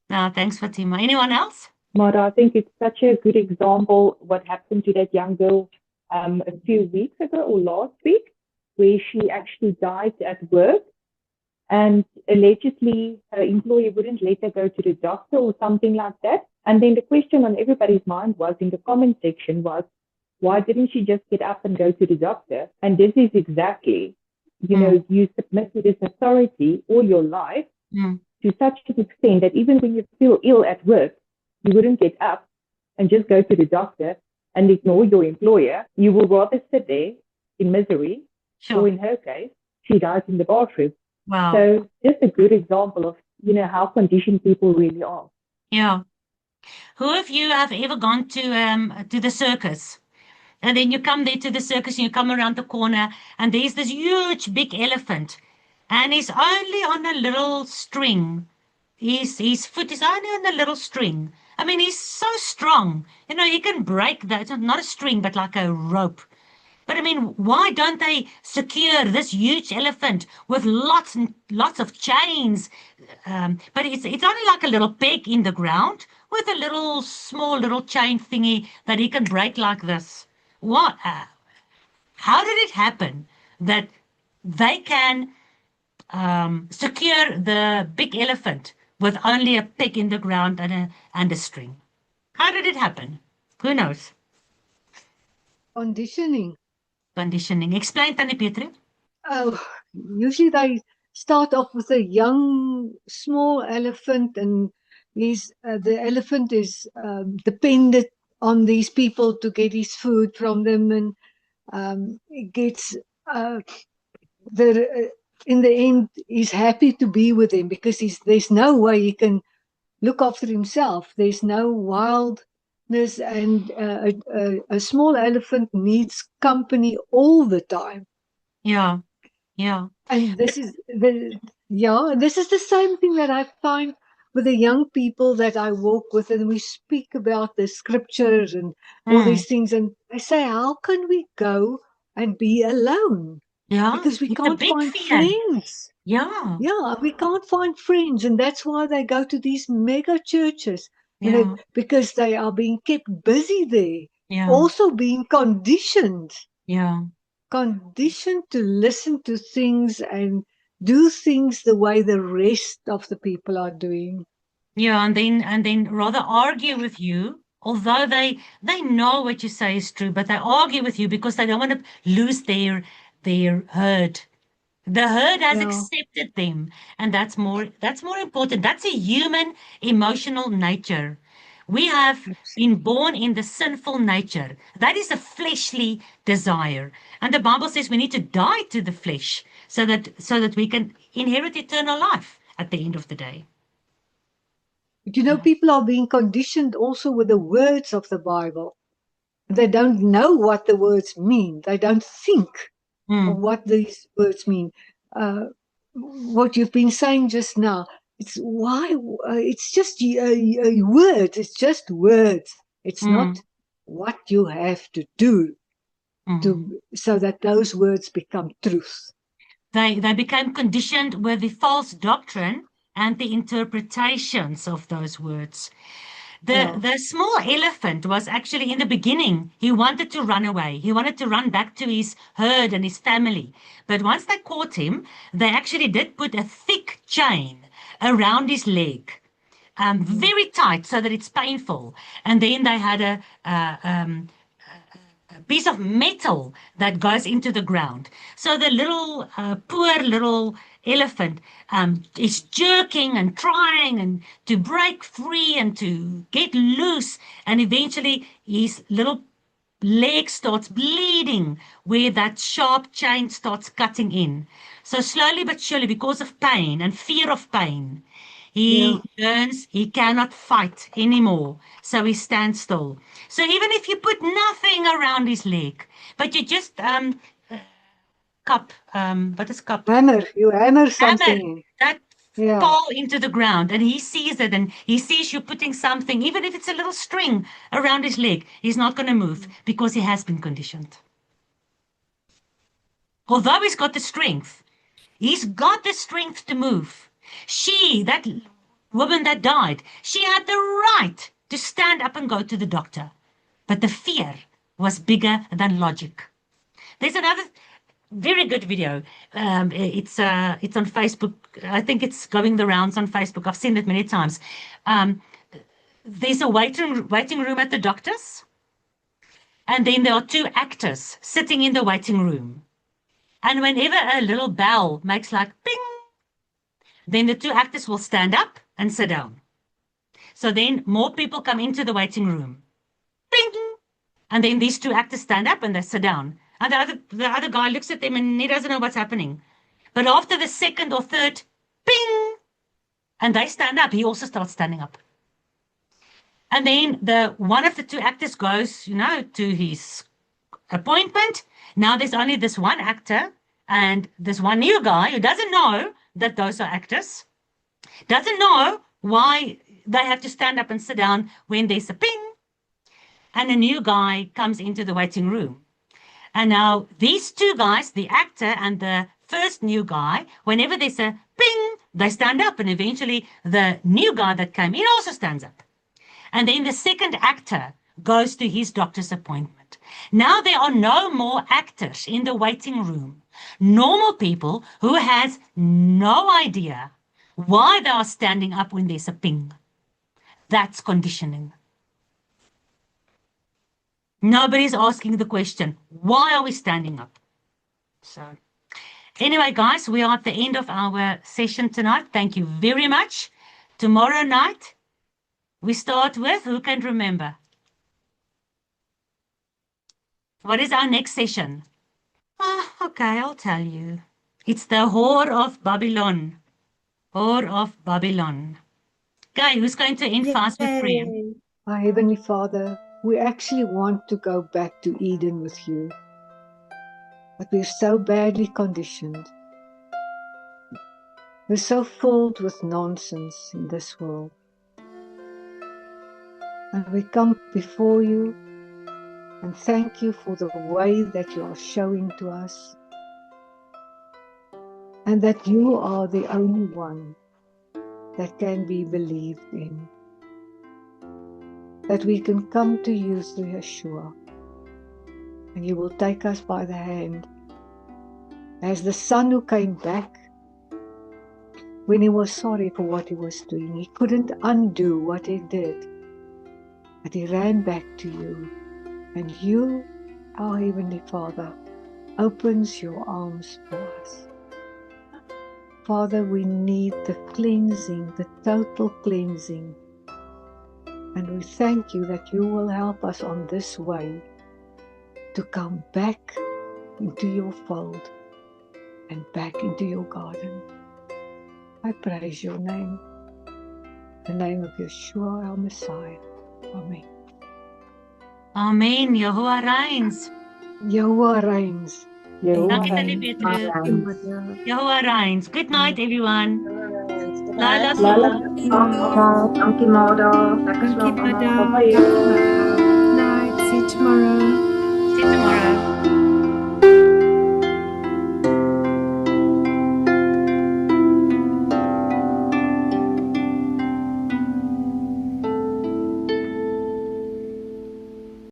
No, thanks, Fatima. Anyone else? Mara, I think it's such a good example what happened to that young girl a few weeks ago or last week, where she actually died at work, and allegedly her employer wouldn't let her go to the doctor or something like that. And then the question on everybody's mind was in the comment section was, why didn't she just get up and go to the doctor? And this is exactly, you submit to this authority all your life to such an extent that even when you feel ill at work, you wouldn't get up and just go to the doctor and ignore your employer. You will rather sit there in misery. Sure. Or in her case, she died in the bathroom. Wow. So just a good example of, how conditioned people really are. Yeah. Who of you have ever gone to the circus? And then you come there to the circus and you come around the corner and there's this huge big elephant and he's only on a little string. His foot is only on a little string. I mean, he's so strong. He can break that. It's not a string, but like a rope. But I mean, why don't they secure this huge elephant with lots and lots of chains? But it's only like a little peg in the ground with a small little chain thingy that he can break like this. What? How did it happen that they can secure the big elephant with only a peg in the ground and a string? How did it happen? Who knows? Conditioning. Explain, Tannie Petru. Oh, usually they start off with a young, small elephant, and the elephant is dependent on these people to get his food from them, and it gets in the end he's happy to be with him because there's no way he can look after himself. There's no wildness, and a small elephant needs company all the time. Yeah. And this is the same thing that I find with the young people that I walk with, and we speak about the scriptures and all these things, and I say, how can we go and be alone? Yeah, because we it's a can't big find fear. friends. Yeah. Yeah, we can't find friends, and that's why they go to these mega churches you know, Yeah. because they are being kept busy there, Yeah. also being conditioned Yeah. to listen to things and do things the way the rest of the people are doing. Yeah, and then rather argue with you, although they know what you say is true, but they argue with you because they don't want to lose their herd. The herd has Yeah. accepted them, and that's more important. That's a human emotional nature. We have been born in the sinful nature. That is a fleshly desire. And the Bible says we need to die to the flesh so that we can inherit eternal life at the end of the day. But you know, people are being conditioned also with the words of the Bible. They don't know what the words mean. They don't think of what these words mean. What you've been saying just now, it's why it's just a word. It's just words. It's not what you have to do so that those words become truth. They became conditioned with the false doctrine and the interpretations of those words. The small elephant was actually in the beginning, he wanted to run away. He wanted to run back to his herd and his family. But once they caught him, they actually did put a thick chain around his leg, very tight so that it's painful. And then they had a piece of metal that goes into the ground. So the little, poor little elephant is jerking and trying and to break free and to get loose. And eventually his little leg starts bleeding where that sharp chain starts cutting in. So slowly but surely, because of pain and fear of pain, he learns he cannot fight anymore. So he stands still. So even if you put nothing around his leg, but you just what is cup? Hammer. You hammer Hammer something. that Yeah. fall into the ground, and he sees it, and he sees you putting something, even if it's a little string around his leg, he's not going to move because he has been conditioned. Although he's got the strength to move. That woman that died, she had the right to stand up and go to the doctor. But the fear was bigger than logic. There's another very good video. It's on Facebook. I think it's going the rounds on Facebook. I've seen it many times. There's a waiting room at the doctor's, and then there are two actors sitting in the waiting room. And whenever a little bell makes like ping, then the two actors will stand up and sit down. So then more people come into the waiting room. Ping! And then these two actors stand up and they sit down. And the other guy looks at them and he doesn't know what's happening. But after the second or third ping, and they stand up, he also starts standing up. And then one of the two actors goes, to his appointment. Now there's only this one actor and this one new guy who doesn't know that those are actors, doesn't know why they have to stand up and sit down when there's a ping. And a new guy comes into the waiting room. And now these two guys, the actor and the first new guy, whenever there's a ping, they stand up. And eventually the new guy that came in also stands up. And then the second actor goes to his doctor's appointment. Now there are no more actors in the waiting room. Normal people who has no idea why they are standing up when there's a ping. That's conditioning. Nobody's asking the question, why are we standing up? So anyway, guys, we are at the end of our session tonight. Thank you very much. Tomorrow night, we start with, who can remember? What is our next session? Okay, I'll tell you. It's the Whore of Babylon. Whore of Babylon. Guy, who's going to end fast with prayer? Our Heavenly Father, we actually want to go back to Eden with you. But we're so badly conditioned. We're so filled with nonsense in this world. And we come before you and thank you for the way that you are showing to us. And that you are the only one that can be believed in. that we can come to you through Yeshua. And you will take us by the hand. As the son who came back when he was sorry for what he was doing. He couldn't undo what he did. But he ran back to you. And you, our Heavenly Father, opens your arms for us. Father, we need the cleansing, the total cleansing. And we thank you that you will help us on this way to come back into your fold and back into your garden. I praise your name, the name of Yeshua, our Messiah. Amen. Amen. Jehovah reigns. Jehovah reigns. Dankie Tannie Petrus. Jehovah reigns. Good night, everyone. Lala. Lala. Dankie, Mada. Lekker slaap, Dankie, allemaal. Mada. Bye-bye.